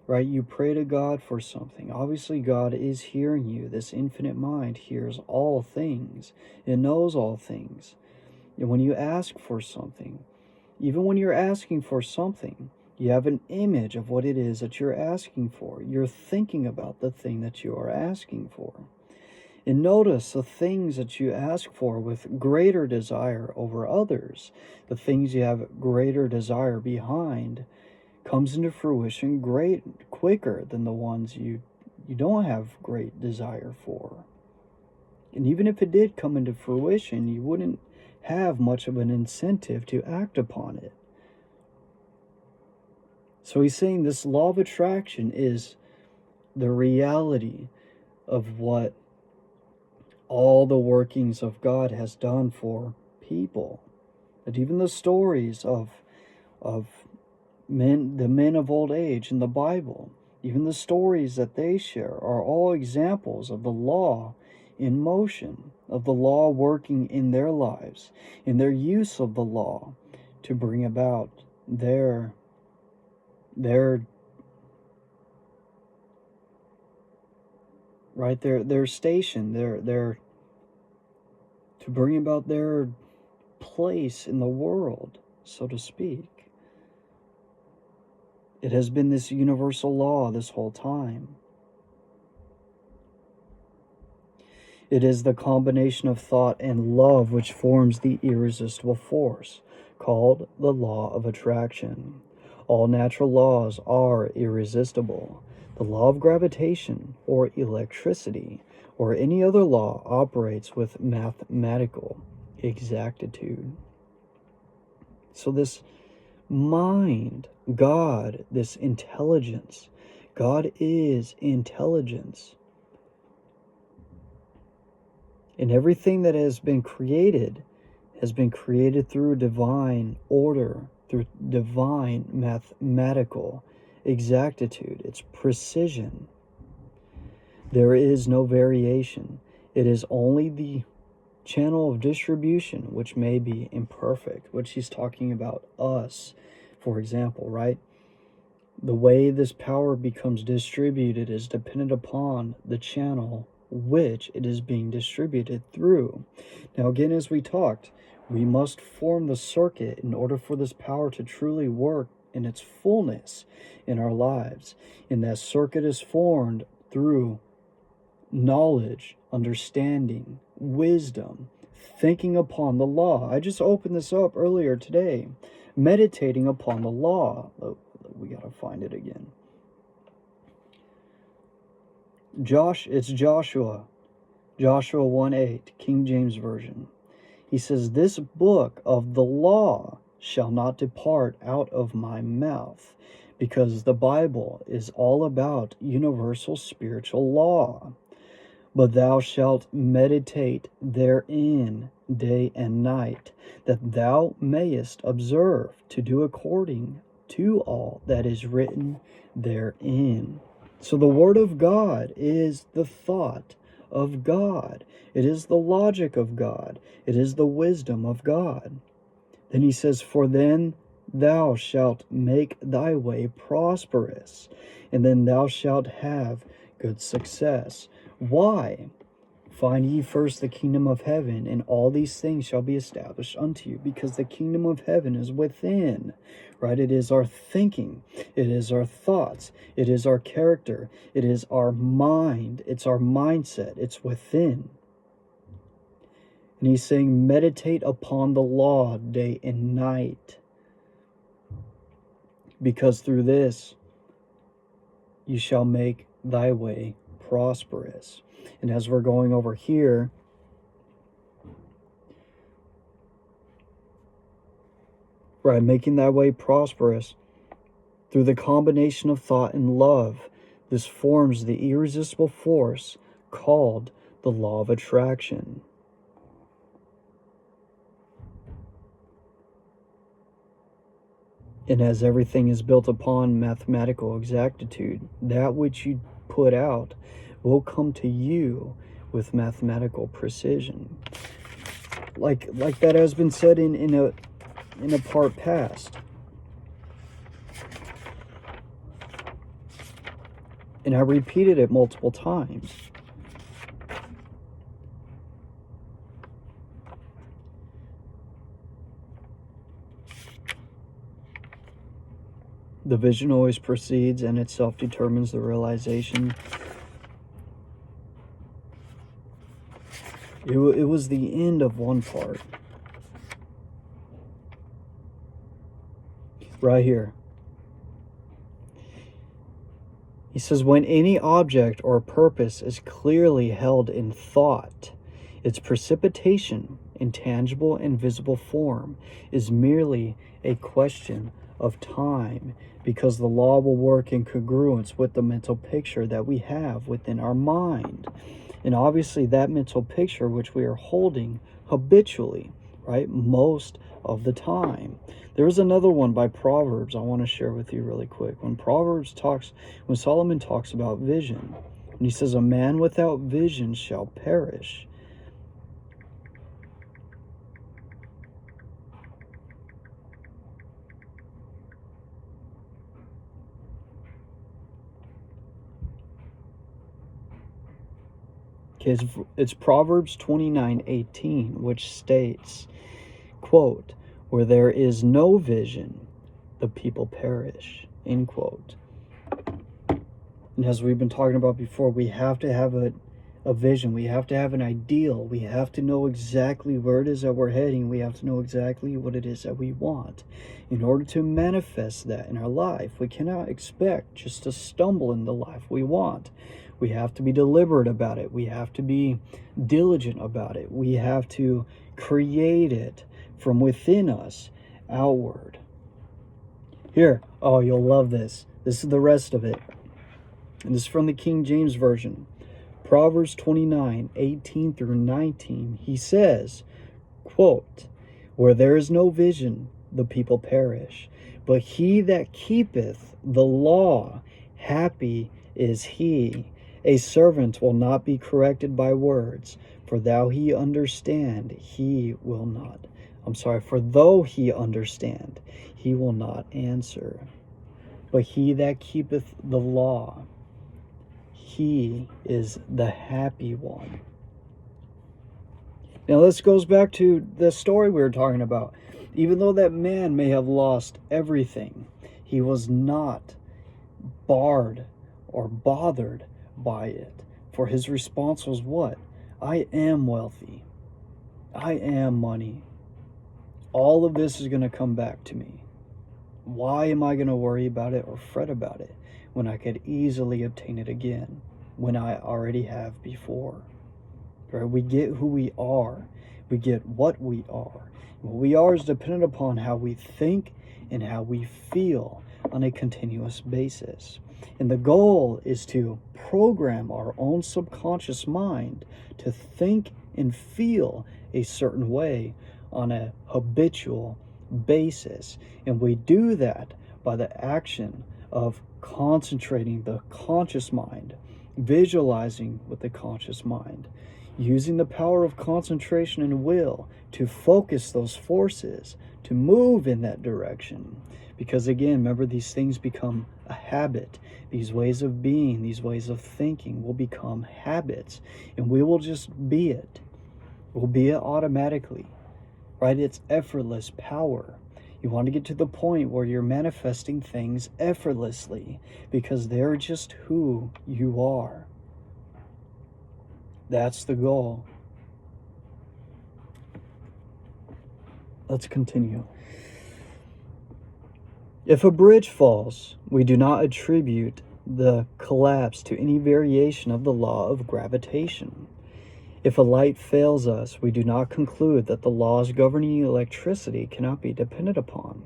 right, you pray to God for something. Obviously, God is hearing you. This infinite mind hears all things. It knows all things. And when you ask for something, even when you're asking for something, you have an image of what it is that you're asking for. You're thinking about the thing that you are asking for. And notice the things that you ask for with greater desire over others, the things you have greater desire behind, comes into fruition quicker than the ones you don't have great desire for. And even if it did come into fruition, you wouldn't have much of an incentive to act upon it. So he's saying this law of attraction is the reality of what all the workings of God has done for people. That even the stories of men, the men of old age in the Bible, even the stories that they share are all examples of the law in motion, of the law working in their lives, in their use of the law to bring about their station, their to bring about their place in the world, so to speak. It has been this universal law this whole time. It is the combination of thought and love which forms the irresistible force, called the law of attraction. All natural laws are irresistible. The law of gravitation, or electricity, or any other law operates with mathematical exactitude. So this mind, God, this intelligence, God is intelligence. And everything that has been created through divine order, through divine mathematical exactitude. It's precision. There is no variation. It is only the channel of distribution which may be imperfect, which he's talking about us, for example, right? The way this power becomes distributed is dependent upon the channel which it is being distributed through. Now, again, as we talked, we must form the circuit in order for this power to truly work in its fullness in our lives. And that circuit is formed through knowledge, understanding, wisdom, thinking upon the law. I just opened this up earlier today. Meditating upon the law. We got to find it again. It's Joshua 1:8, King James Version. He says, "This book of the law shall not depart out of my mouth," because the Bible is all about universal spiritual law. "But thou shalt meditate therein day and night, that thou mayest observe to do according to all that is written therein." So the Word of God is the thought of God. It is the logic of God. It is the wisdom of God. Then he says, "For then thou shalt make thy way prosperous, and then thou shalt have good success." Why? "Find ye first the kingdom of heaven, and all these things shall be established unto you," because the kingdom of heaven is within, right? It is our thinking. It is our thoughts. It is our character. It is our mind. It's our mindset. It's within. And he's saying, meditate upon the law day and night, because through this you shall make thy way prosperous. And as we're going over here, right, making thy way prosperous through the combination of thought and love, This forms the irresistible force called the law of attraction. And as everything is built upon mathematical exactitude, that which you put out will come to you with mathematical precision. Like that has been said in a part past. And I repeated it multiple times. The vision always proceeds and itself determines the realization. It was the end of one part. Right here. He says, when any object or purpose is clearly held in thought, its precipitation in tangible and visible form is merely a question of time, because the law will work in congruence with the mental picture that we have within our mind. And obviously that mental picture which we are holding habitually, right, most of the time. There is another one by Proverbs I want to share with you really quick. When Solomon talks about vision, and he says, a man without vision shall perish. Okay, it's Proverbs 29:18, which states, quote, where there is no vision, the people perish, end quote. And as we've been talking about before, we have to have a vision. We have to have an ideal. We have to know exactly where it is that we're heading. We have to know exactly what it is that we want. In order to manifest that in our life, we cannot expect just to stumble in the life we want. We have to be deliberate about it. We have to be diligent about it. We have to create it from within us outward. Here, oh, you'll love this. This is the rest of it. And this is from the King James Version. Proverbs 29:18 through 19. He says, quote, where there is no vision, the people perish. But he that keepeth the law, happy is he. A servant will not be corrected by words, for though he understand, he will not. For though he understand, he will not answer. But he that keepeth the law, he is the happy one. Now this goes back to the story we were talking about. Even though that man may have lost everything, he was not barred or bothered by it. For his response was what? I am wealthy. I am money. All of this is going to come back to me. Why am I going to worry about it or fret about it when I could easily obtain it again, when I already have before? Right? We get who we are. We get what we are. What we are is dependent upon how we think and how we feel on a continuous basis. And the goal is to program our own subconscious mind to think and feel a certain way on a habitual basis. And we do that by the action of concentrating the conscious mind, visualizing with the conscious mind, using the power of concentration and will to focus those forces to move in that direction. Because again, remember, these things become a habit. These ways of being, these ways of thinking will become habits, and we will just be it. We'll be it automatically, right? It's effortless power. You want to get to the point where you're manifesting things effortlessly because they're just who you are. That's the goal. Let's continue. If a bridge falls, we do not attribute the collapse to any variation of the law of gravitation. If a light fails us, we do not conclude that the laws governing electricity cannot be depended upon.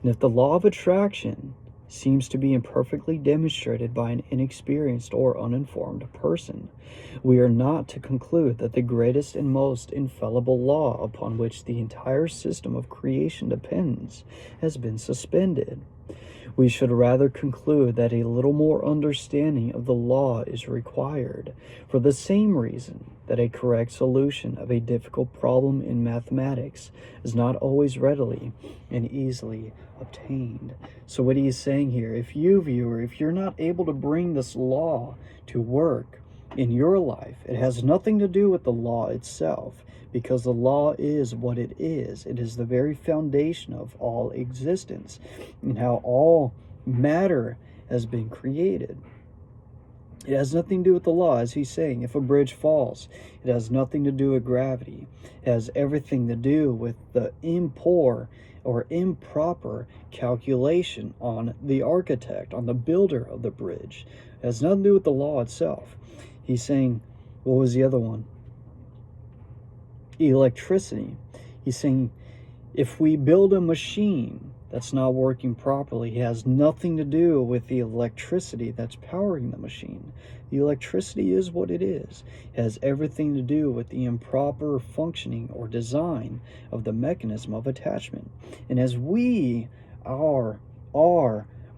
And if the law of attraction seems to be imperfectly demonstrated by an inexperienced or uninformed person. We are not to conclude that the greatest and most infallible law upon which the entire system of creation depends has been suspended. We should rather conclude that a little more understanding of the law is required, for the same reason that a correct solution of a difficult problem in mathematics is not always readily and easily obtained. So what he is saying here, if you, viewer, if you're not able to bring this law to work in your life, it has nothing to do with the law itself, because the law is what it is. It is the very foundation of all existence and how all matter has been created. It has nothing to do with the law, as he's saying. If a bridge falls, it has nothing to do with gravity. It has everything to do with the improper calculation on the architect, on the builder of the bridge. It has nothing to do with the law itself. He's saying, what was the other one? Electricity. He's saying, if we build a machine that's not working properly, it has nothing to do with the electricity that's powering the machine. The electricity is what it is. It has everything to do with the improper functioning or design of the mechanism of attachment. And as we are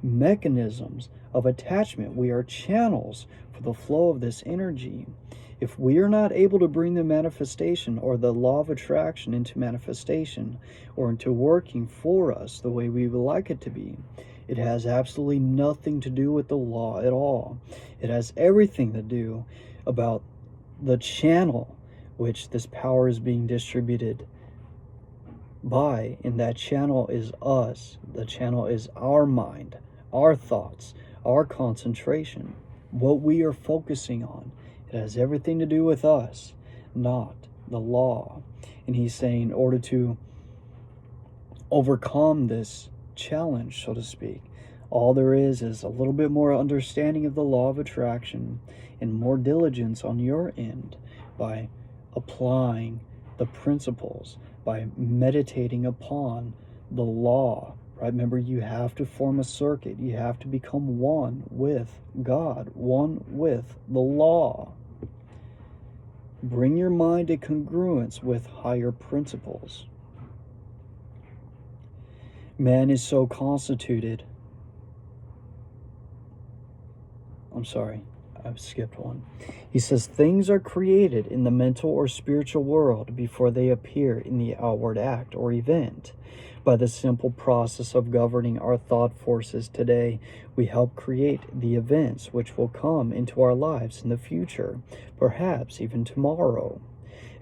mechanisms of attachment, we are channels for the flow of this energy. If we are not able to bring the manifestation or the law of attraction into manifestation or into working for us the way we would like it to be, it has absolutely nothing to do with the law at all. It has everything to do about the channel which this power is being distributed by, and that channel is us. The channel is our mind, our thoughts, our concentration, what we are focusing on. It has everything to do with us, not the law. And he's saying, in order to overcome this challenge, so to speak, all there is a little bit more understanding of the law of attraction and more diligence on your end by applying the principles, by meditating upon the law. Right? Remember, you have to form a circuit. You have to become one with God, one with the law. Bring your mind to congruence with higher principles. Man is so constituted. I'm sorry, I've skipped one. He says, things are created in the mental or spiritual world before they appear in the outward act or event. By the simple process of governing our thought forces today, we help create the events which will come into our lives in the future, perhaps even tomorrow.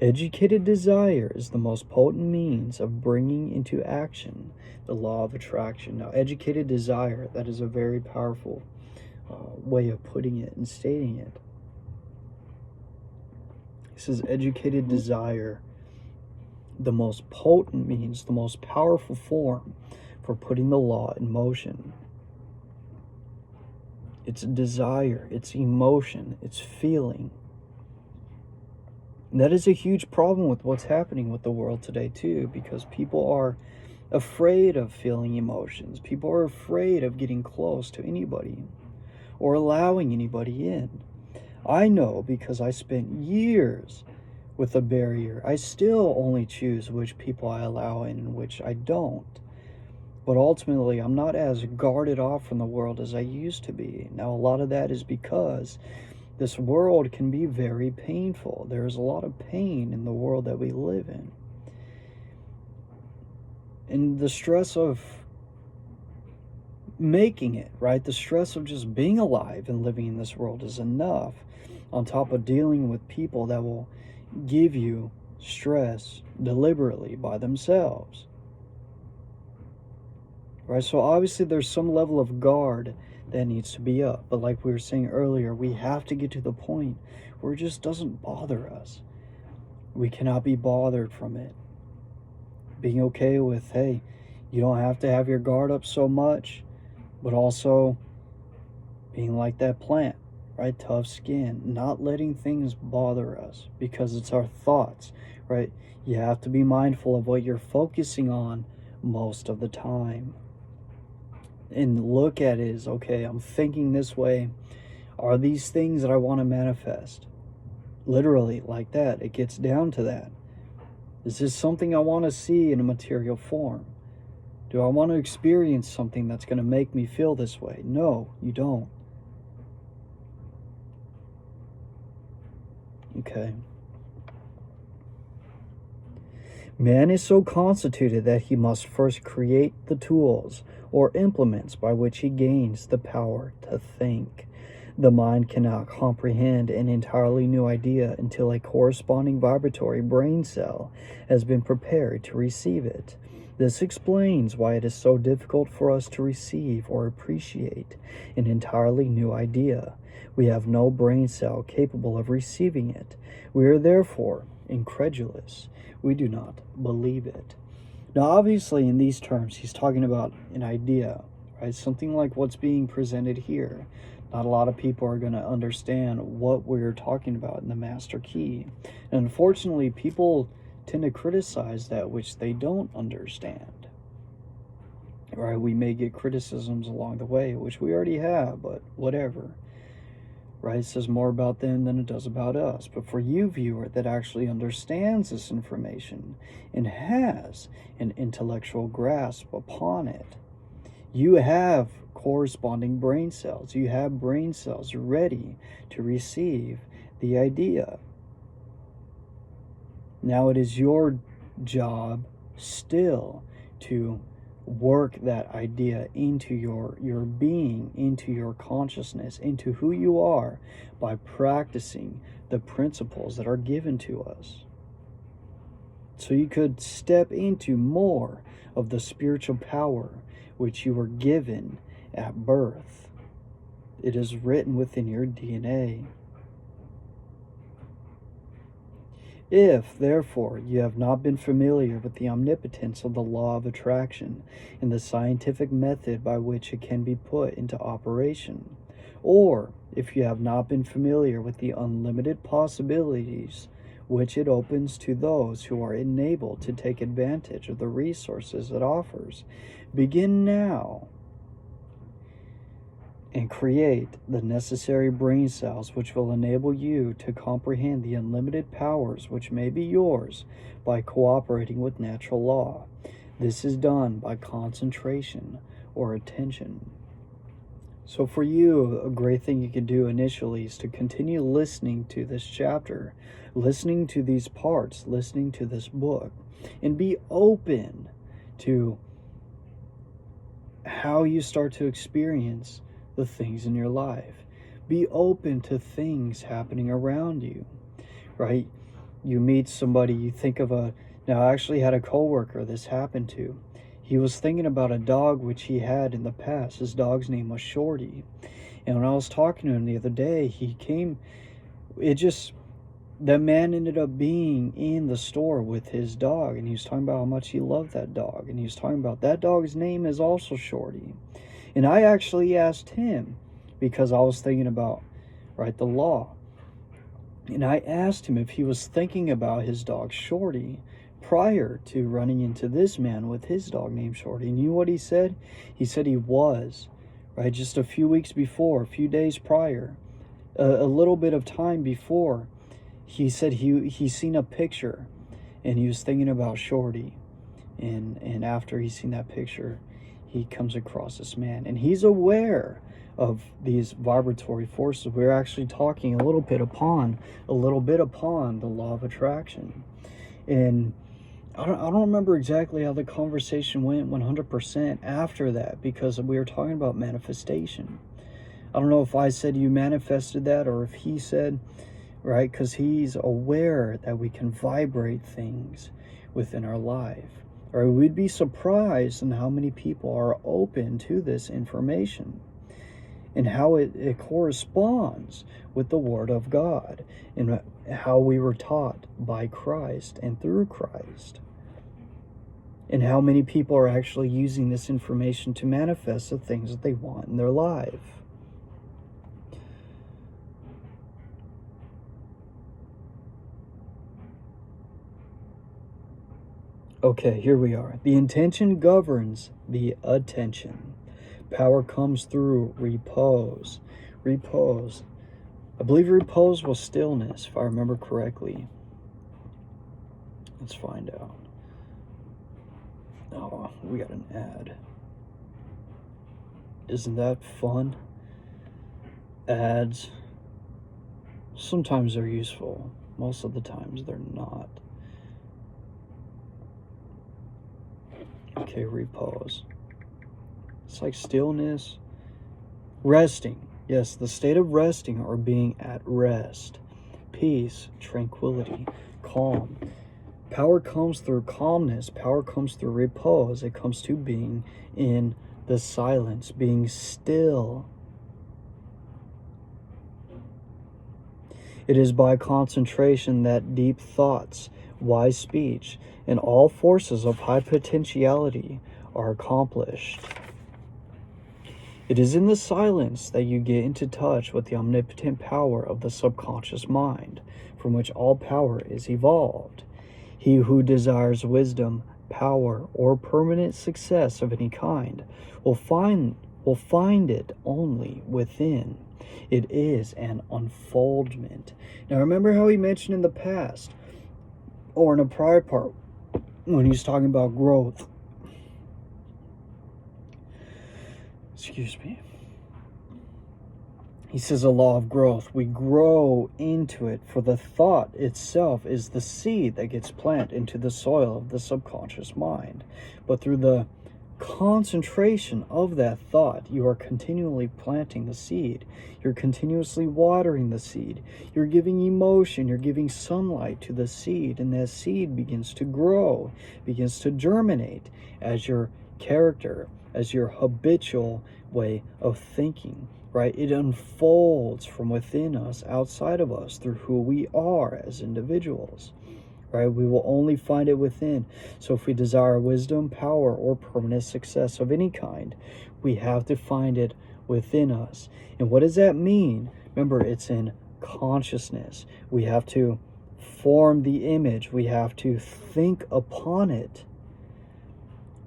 Educated desire is the most potent means of bringing into action the law of attraction. Now, educated desire, that is a very powerful way of putting it and stating it. He says, educated desire, the most potent means, the most powerful form for putting the law in motion. It's desire, it's emotion, it's feeling. And that is a huge problem with what's happening with the world today too, because people are afraid of feeling emotions. People are afraid of getting close to anybody or allowing anybody in. I know, because I spent years with a barrier. I still only choose which people I allow in and which I don't. But ultimately, I'm not as guarded off from the world as I used to be. Now, a lot of that is because this world can be very painful. There's a lot of pain in the world that we live in. And the stress of making it, right? The stress of just being alive and living in this world is enough, on top of dealing with people that will give you stress deliberately by themselves. Right? So obviously there's some level of guard that needs to be up. But like we were saying earlier, we have to get to the point where it just doesn't bother us. We cannot be bothered from it. Being okay with, hey, you don't have to have your guard up so much, but also being like that plant, right? Tough skin, not letting things bother us, because it's our thoughts, right? You have to be mindful of what you're focusing on most of the time. and look at it as, okay, I'm thinking this way. Are these things that I want to manifest? Literally, like that. It gets down to that. Is this something I want to see in a material form? Do I want to experience something that's going to make me feel this way? No, you don't. Okay. Man is so constituted that he must first create the tools or implements by which he gains the power to think. The mind cannot comprehend an entirely new idea until a corresponding vibratory brain cell has been prepared to receive it. This explains why it is so difficult for us to receive or appreciate an entirely new idea. We have no brain cell capable of receiving it. We are therefore incredulous. We do not believe it. Now, obviously, in these terms, he's talking about an idea, right? Something like what's being presented here. Not a lot of people are going to understand what we're talking about in the Master Key. And unfortunately, people tend to criticize that which they don't understand. Right? We may get criticisms along the way, which we already have, but whatever. Right? It says more about them than it does about us. But for you, viewer, that actually understands this information and has an intellectual grasp upon it, you have corresponding brain cells. You have brain cells ready to receive the idea. Now it is your job still to work that idea into your being, into your consciousness, into who you are, by practicing the principles that are given to us. So you could step into more of the spiritual power which you were given at birth. It is written within your DNA. If, therefore, you have not been familiar with the omnipotence of the law of attraction and the scientific method by which it can be put into operation, or if you have not been familiar with the unlimited possibilities which it opens to those who are enabled to take advantage of the resources it offers, begin now and create the necessary brain cells which will enable you to comprehend the unlimited powers which may be yours by cooperating with natural law. This is done by concentration or attention. So for you, a great thing you can do initially is to continue listening to this chapter, listening to these parts, listening to this book, and be open to how you start to experience the things in your life. Be open to things happening around you, right? You meet somebody, you think of now I actually had a coworker this happened to. He was thinking about a dog which he had in the past. His dog's name was Shorty. And when I was talking to him the other day, that man ended up being in the store with his dog, and he was talking about how much he loved that dog. And he was talking about that dog's name is also Shorty. And I actually asked him, because I was thinking about, right, the law. And I asked him if he was thinking about his dog Shorty prior to running into this man with his dog named Shorty. And you know what he said? He said he was, right, just a few weeks before, a few days prior, a little bit of time before. He said he seen a picture, and he was thinking about Shorty. And after he's seen that picture, he comes across this man, and he's aware of these vibratory forces. We're actually talking a little bit upon the law of attraction. And I don't remember exactly how the conversation went 100% after that, because we were talking about manifestation. I don't know if I said you manifested that, or if he said, right? Because he's aware that we can vibrate things within our life. Or we'd be surprised in how many people are open to this information and how it corresponds with the Word of God and how we were taught by Christ and through Christ. And how many people are actually using this information to manifest the things that they want in their life. Okay, here we are. The intention governs the attention. Power comes through repose. Repose. I believe repose was stillness, if I remember correctly. Let's find out. Oh, we got an ad. Isn't that fun? Ads. Sometimes they're useful. Most of the times they're not. Okay, repose. It's like stillness. Resting. Yes, the state of resting or being at rest. Peace, tranquility, calm. Power comes through calmness. Power comes through repose. It comes to being in the silence, being still. It is by concentration that deep thoughts, wise speech, and all forces of high potentiality are accomplished. It is in the silence that you get into touch with the omnipotent power of the subconscious mind, from which all power is evolved. He who desires wisdom, power, or permanent success of any kind will find it only within. It is an unfoldment. Now remember how he mentioned in the past, or in a prior part, when he was talking about growth. Excuse me. He says a law of growth. We grow into it, for the thought itself is the seed that gets planted into the soil of the subconscious mind. But through the concentration of that thought, you are continually planting the seed. You're continuously watering the seed. You're giving emotion. You're giving sunlight to the seed, and that seed begins to grow, begins to germinate as your character, as your habitual way of thinking, right? It unfolds from within us, outside of us, through who we are as individuals, right? We will only find it within. So if we desire wisdom, power, or permanent success of any kind, we have to find it within us. And what does that mean? Remember, it's in consciousness. We have to form the image. We have to think upon it.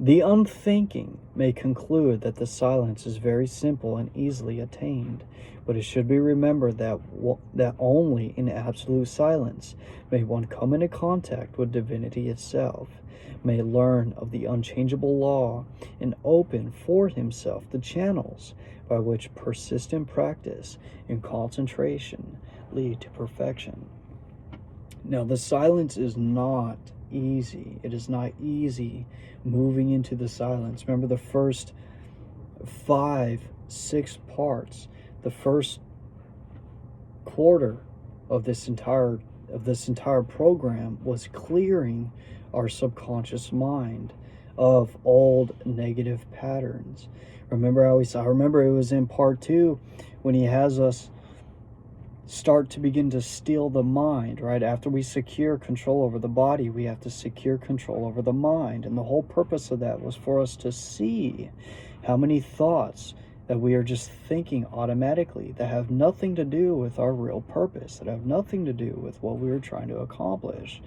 The unthinking may conclude that the silence is very simple and easily attained, but it should be remembered that only in absolute silence may one come into contact with divinity itself, may learn of the unchangeable law, and open for himself the channels by which persistent practice and concentration lead to perfection. Now, the silence is not easy. It is not easy moving into the silence. Remember, the first 5-6 parts, the first quarter of this entire program was clearing our subconscious mind of old negative patterns. Remember how I remember it was in part 2 when he has us start to begin to steal the mind, right? After we secure control over the body, we have to secure control over the mind. And the whole purpose of that was for us to see how many thoughts that we are just thinking automatically that have nothing to do with our real purpose, that have nothing to do with what we were trying to accomplish.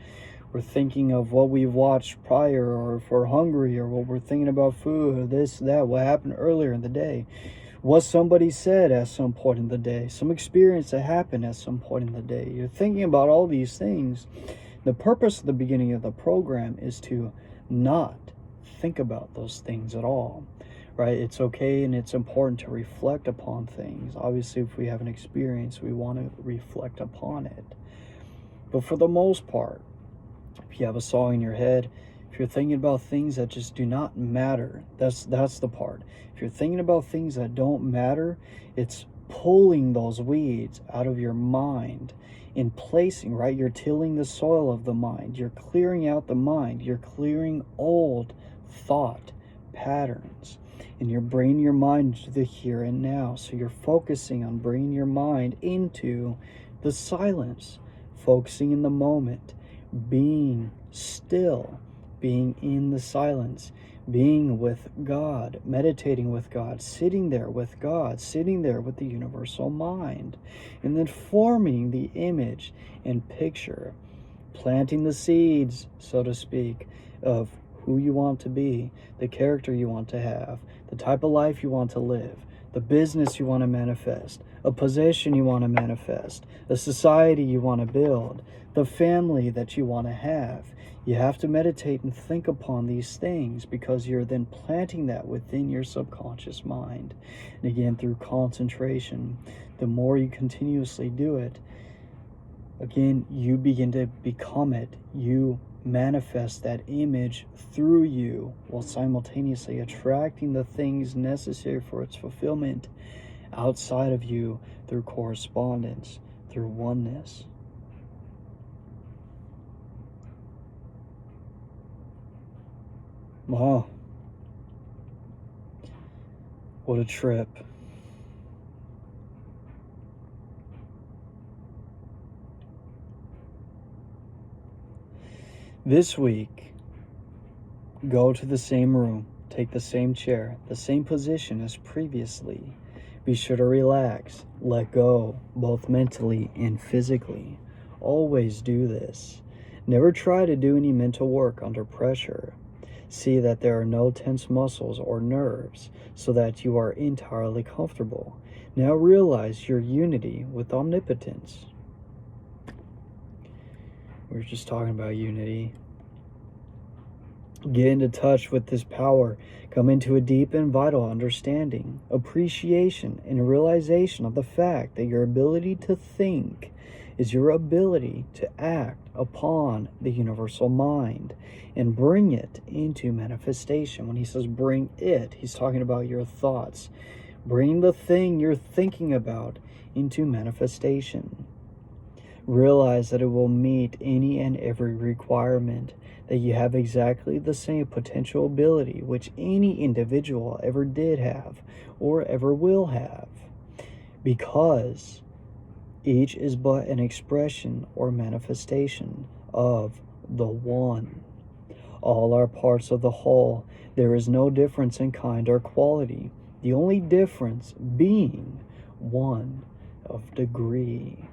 We're thinking of what we've watched prior, or if we're hungry, or what we're thinking about food, or this, that, what happened earlier in the day, what somebody said at some point in the day, some experience that happened at some point in the day. You're thinking about all these things. The purpose of the beginning of the program is to not think about those things at all, right? It's okay and it's important to reflect upon things. Obviously, if we have an experience, we want to reflect upon it. But for the most part, if you have a song in your head, if you're thinking about things that just do not matter, that's the part. If you're thinking about things that don't matter, it's pulling those weeds out of your mind and placing, right? You're tilling the soil of the mind. You're clearing out the mind. You're clearing old thought patterns. And you're bringing your mind to the here and now. So you're focusing on bringing your mind into the silence, focusing in the moment, being still, being in the silence, being with God, meditating with God, sitting there with God, sitting there with the universal mind, and then forming the image and picture, planting the seeds, so to speak, of who you want to be, the character you want to have, the type of life you want to live, the business you want to manifest, a position you want to manifest, a society you want to build, the family that you want to have. You have to meditate and think upon these things, because you're then planting that within your subconscious mind. And again, through concentration, the more you continuously do it, again, you begin to become it. You manifest that image through you, while simultaneously attracting the things necessary for its fulfillment outside of you, through correspondence, through oneness. Wow. What a trip. This week, go to the same room, take the same chair, the same position as previously. Be sure to relax, let go, both mentally and physically. Always do this. Never try to do any mental work under pressure. See that there are no tense muscles or nerves, so that you are entirely comfortable. Now realize your unity with omnipotence. We were just talking about unity. Get into touch with this power. Come into a deep and vital understanding, appreciation, and realization of the fact that your ability to think is your ability to act upon the universal mind and bring it into manifestation. When he says bring it, he's talking about your thoughts. Bring the thing you're thinking about into manifestation. Realize that it will meet any and every requirement, that you have exactly the same potential ability which any individual ever did have or ever will have, because each is but an expression or manifestation of the one. All are parts of the whole. There is no difference in kind or quality, the only difference being one of degree.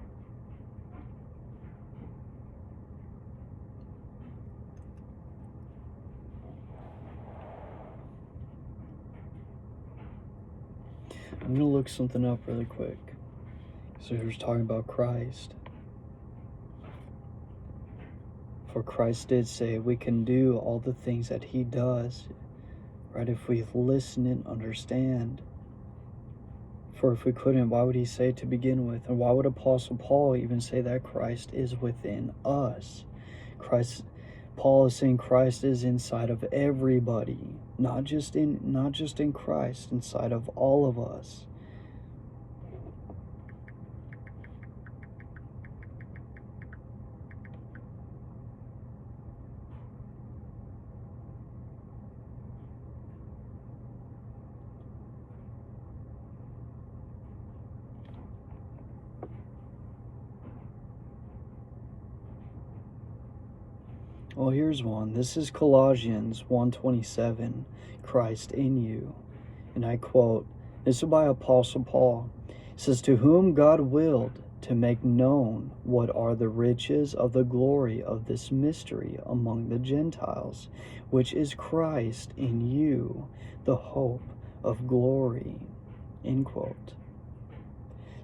I'm going to look something up really quick. So he was talking about Christ. For Christ did say we can do all the things that he does, right, if we listen and understand. For if we couldn't, why would he say to begin with? And why would Apostle Paul even say that Christ is within us? Paul is saying Christ is inside of everybody, not just in Christ, inside of all of us. Well, here's one. This is Colossians 1:27, Christ in you. And I quote, this is by Apostle Paul. It says, to whom God willed to make known what are the riches of the glory of this mystery among the Gentiles, which is Christ in you, the hope of glory. End quote.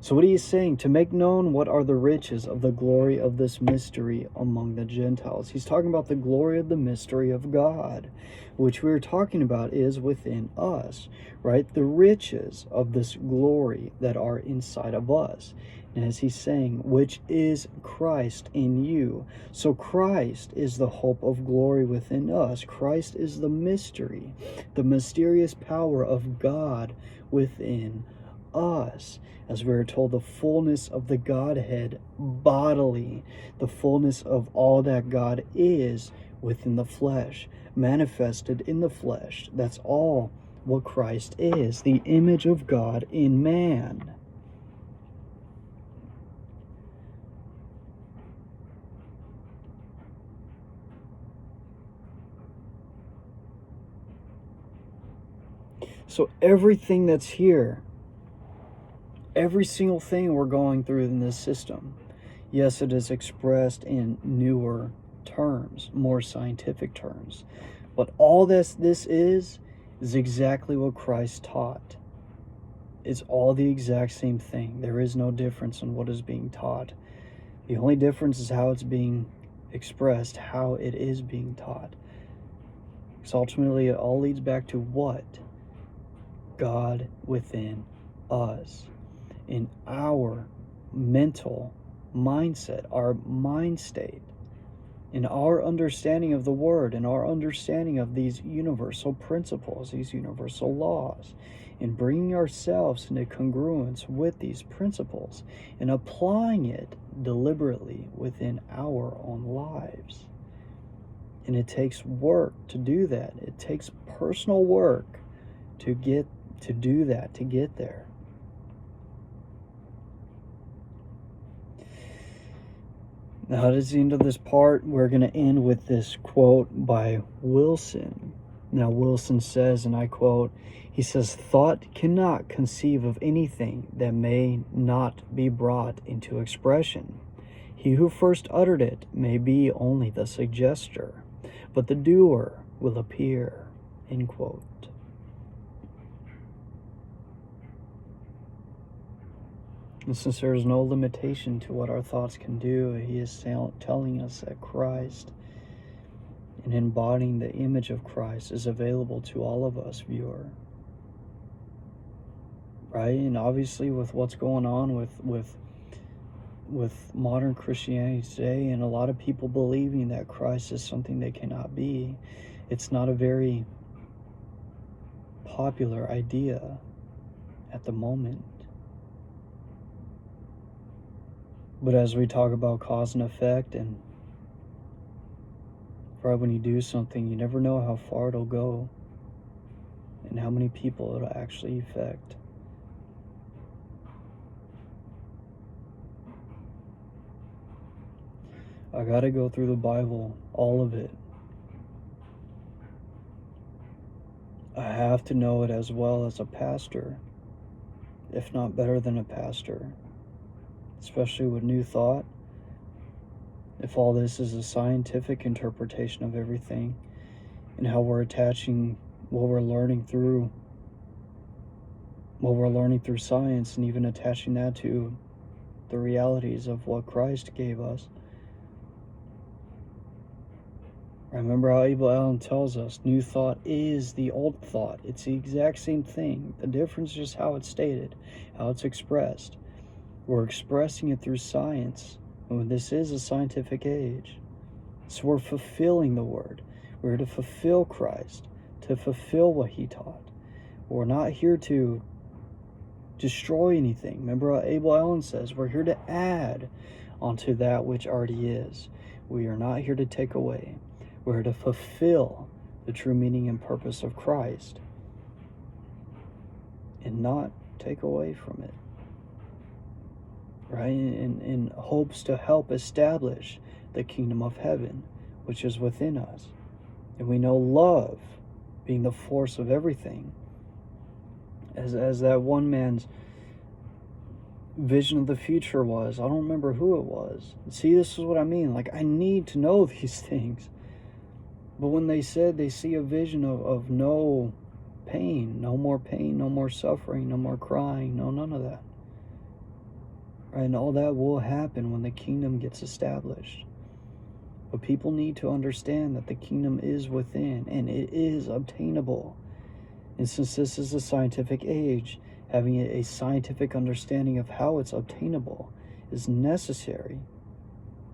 So what he is saying, to make known what are the riches of the glory of this mystery among the Gentiles. He's talking about the glory of the mystery of God, which we were talking about is within us, right? The riches of this glory that are inside of us. And as he's saying, which is Christ in you. So Christ is the hope of glory within us. Christ is the mystery, the mysterious power of God within us. As we are told, the fullness of the Godhead bodily, the fullness of all that God is within the flesh, manifested in the flesh. That's all what Christ is, the image of God in man. So everything that's here, every single thing we're going through in this system, yes, it is expressed in newer terms, more scientific terms, But all this is exactly what Christ taught. It's all the exact same thing. There is no difference in what is being taught. The only difference is how it's being expressed, how it is being taught. Because ultimately it all leads back to what? God within us. In our mental mindset, our mind state, in our understanding of the Word, in our understanding of these universal principles, these universal laws, in bringing ourselves into congruence with these principles and applying it deliberately within our own lives. And it takes work to do that. It takes personal work to do that, to get there. Now, that is the end of this part. We're going to end with this quote by Wilson. Now, Wilson says, and I quote, he says, "Thought cannot conceive of anything that may not be brought into expression. He who first uttered it may be only the suggester, but the doer will appear." End quote. And since there is no limitation to what our thoughts can do, he is telling us that Christ and embodying the image of Christ is available to all of us, viewer. Right? And obviously with what's going on with modern Christianity today, and a lot of people believing that Christ is something they cannot be, it's not a very popular idea at the moment. But as we talk about cause and effect, and right, when you do something, you never know how far it'll go and how many people it'll actually affect. I gotta go through the Bible, all of it. I have to know it as well as a pastor, if not better than a pastor, especially with New Thought. If all this is a scientific interpretation of everything and how we're attaching what we're learning through science, and even attaching that to the realities of what Christ gave us. Remember how Abel Allen tells us, new thought is the old thought. It's the exact same thing. The difference is just how it's stated, how it's expressed. We're expressing it through science, and this is a scientific age. So we're fulfilling the Word. We're to fulfill Christ, to fulfill what He taught. We're not here to destroy anything. Remember how Abel Allen says, we're here to add onto that which already is. We are not here to take away. We're to fulfill the true meaning and purpose of Christ and not take away from it, right? In hopes to help establish the kingdom of heaven, which is within us. And we know love being the force of everything, as that one man's vision of the future was. I don't remember who it was. See, this is what I mean. Like, I need to know these things. But when they said they see a vision of no pain, no more suffering, no more crying, no, none of that. Right? And all that will happen when the kingdom gets established. But people need to understand that the kingdom is within and it is obtainable. And since this is a scientific age, having a scientific understanding of how it's obtainable is necessary.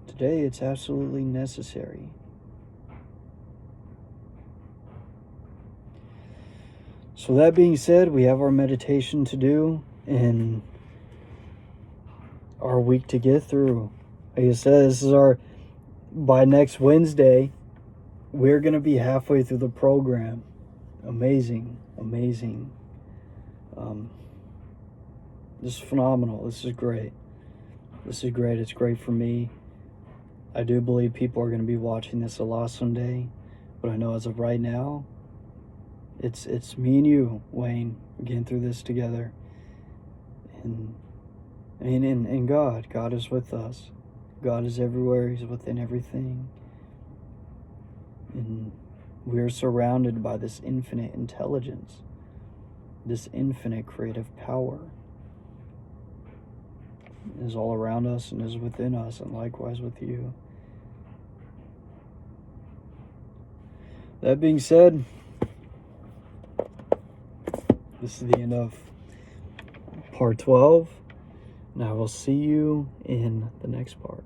Today, it's absolutely necessary. So that being said, we have our meditation to do and our week to get through. Like I said, this is by next Wednesday, we're going to be halfway through the program. Amazing. This is phenomenal. This is great. It's great for me. I do believe people are going to be watching this a lot someday, but I know as of right now, it's me and you, Wayne, getting through this together. And God is with us. God is everywhere. He's within everything. And We are surrounded by this infinite intelligence, this infinite creative power is all around us and is within us, and likewise with you. That being said, this is the end of part 12, and I will see you in the next part.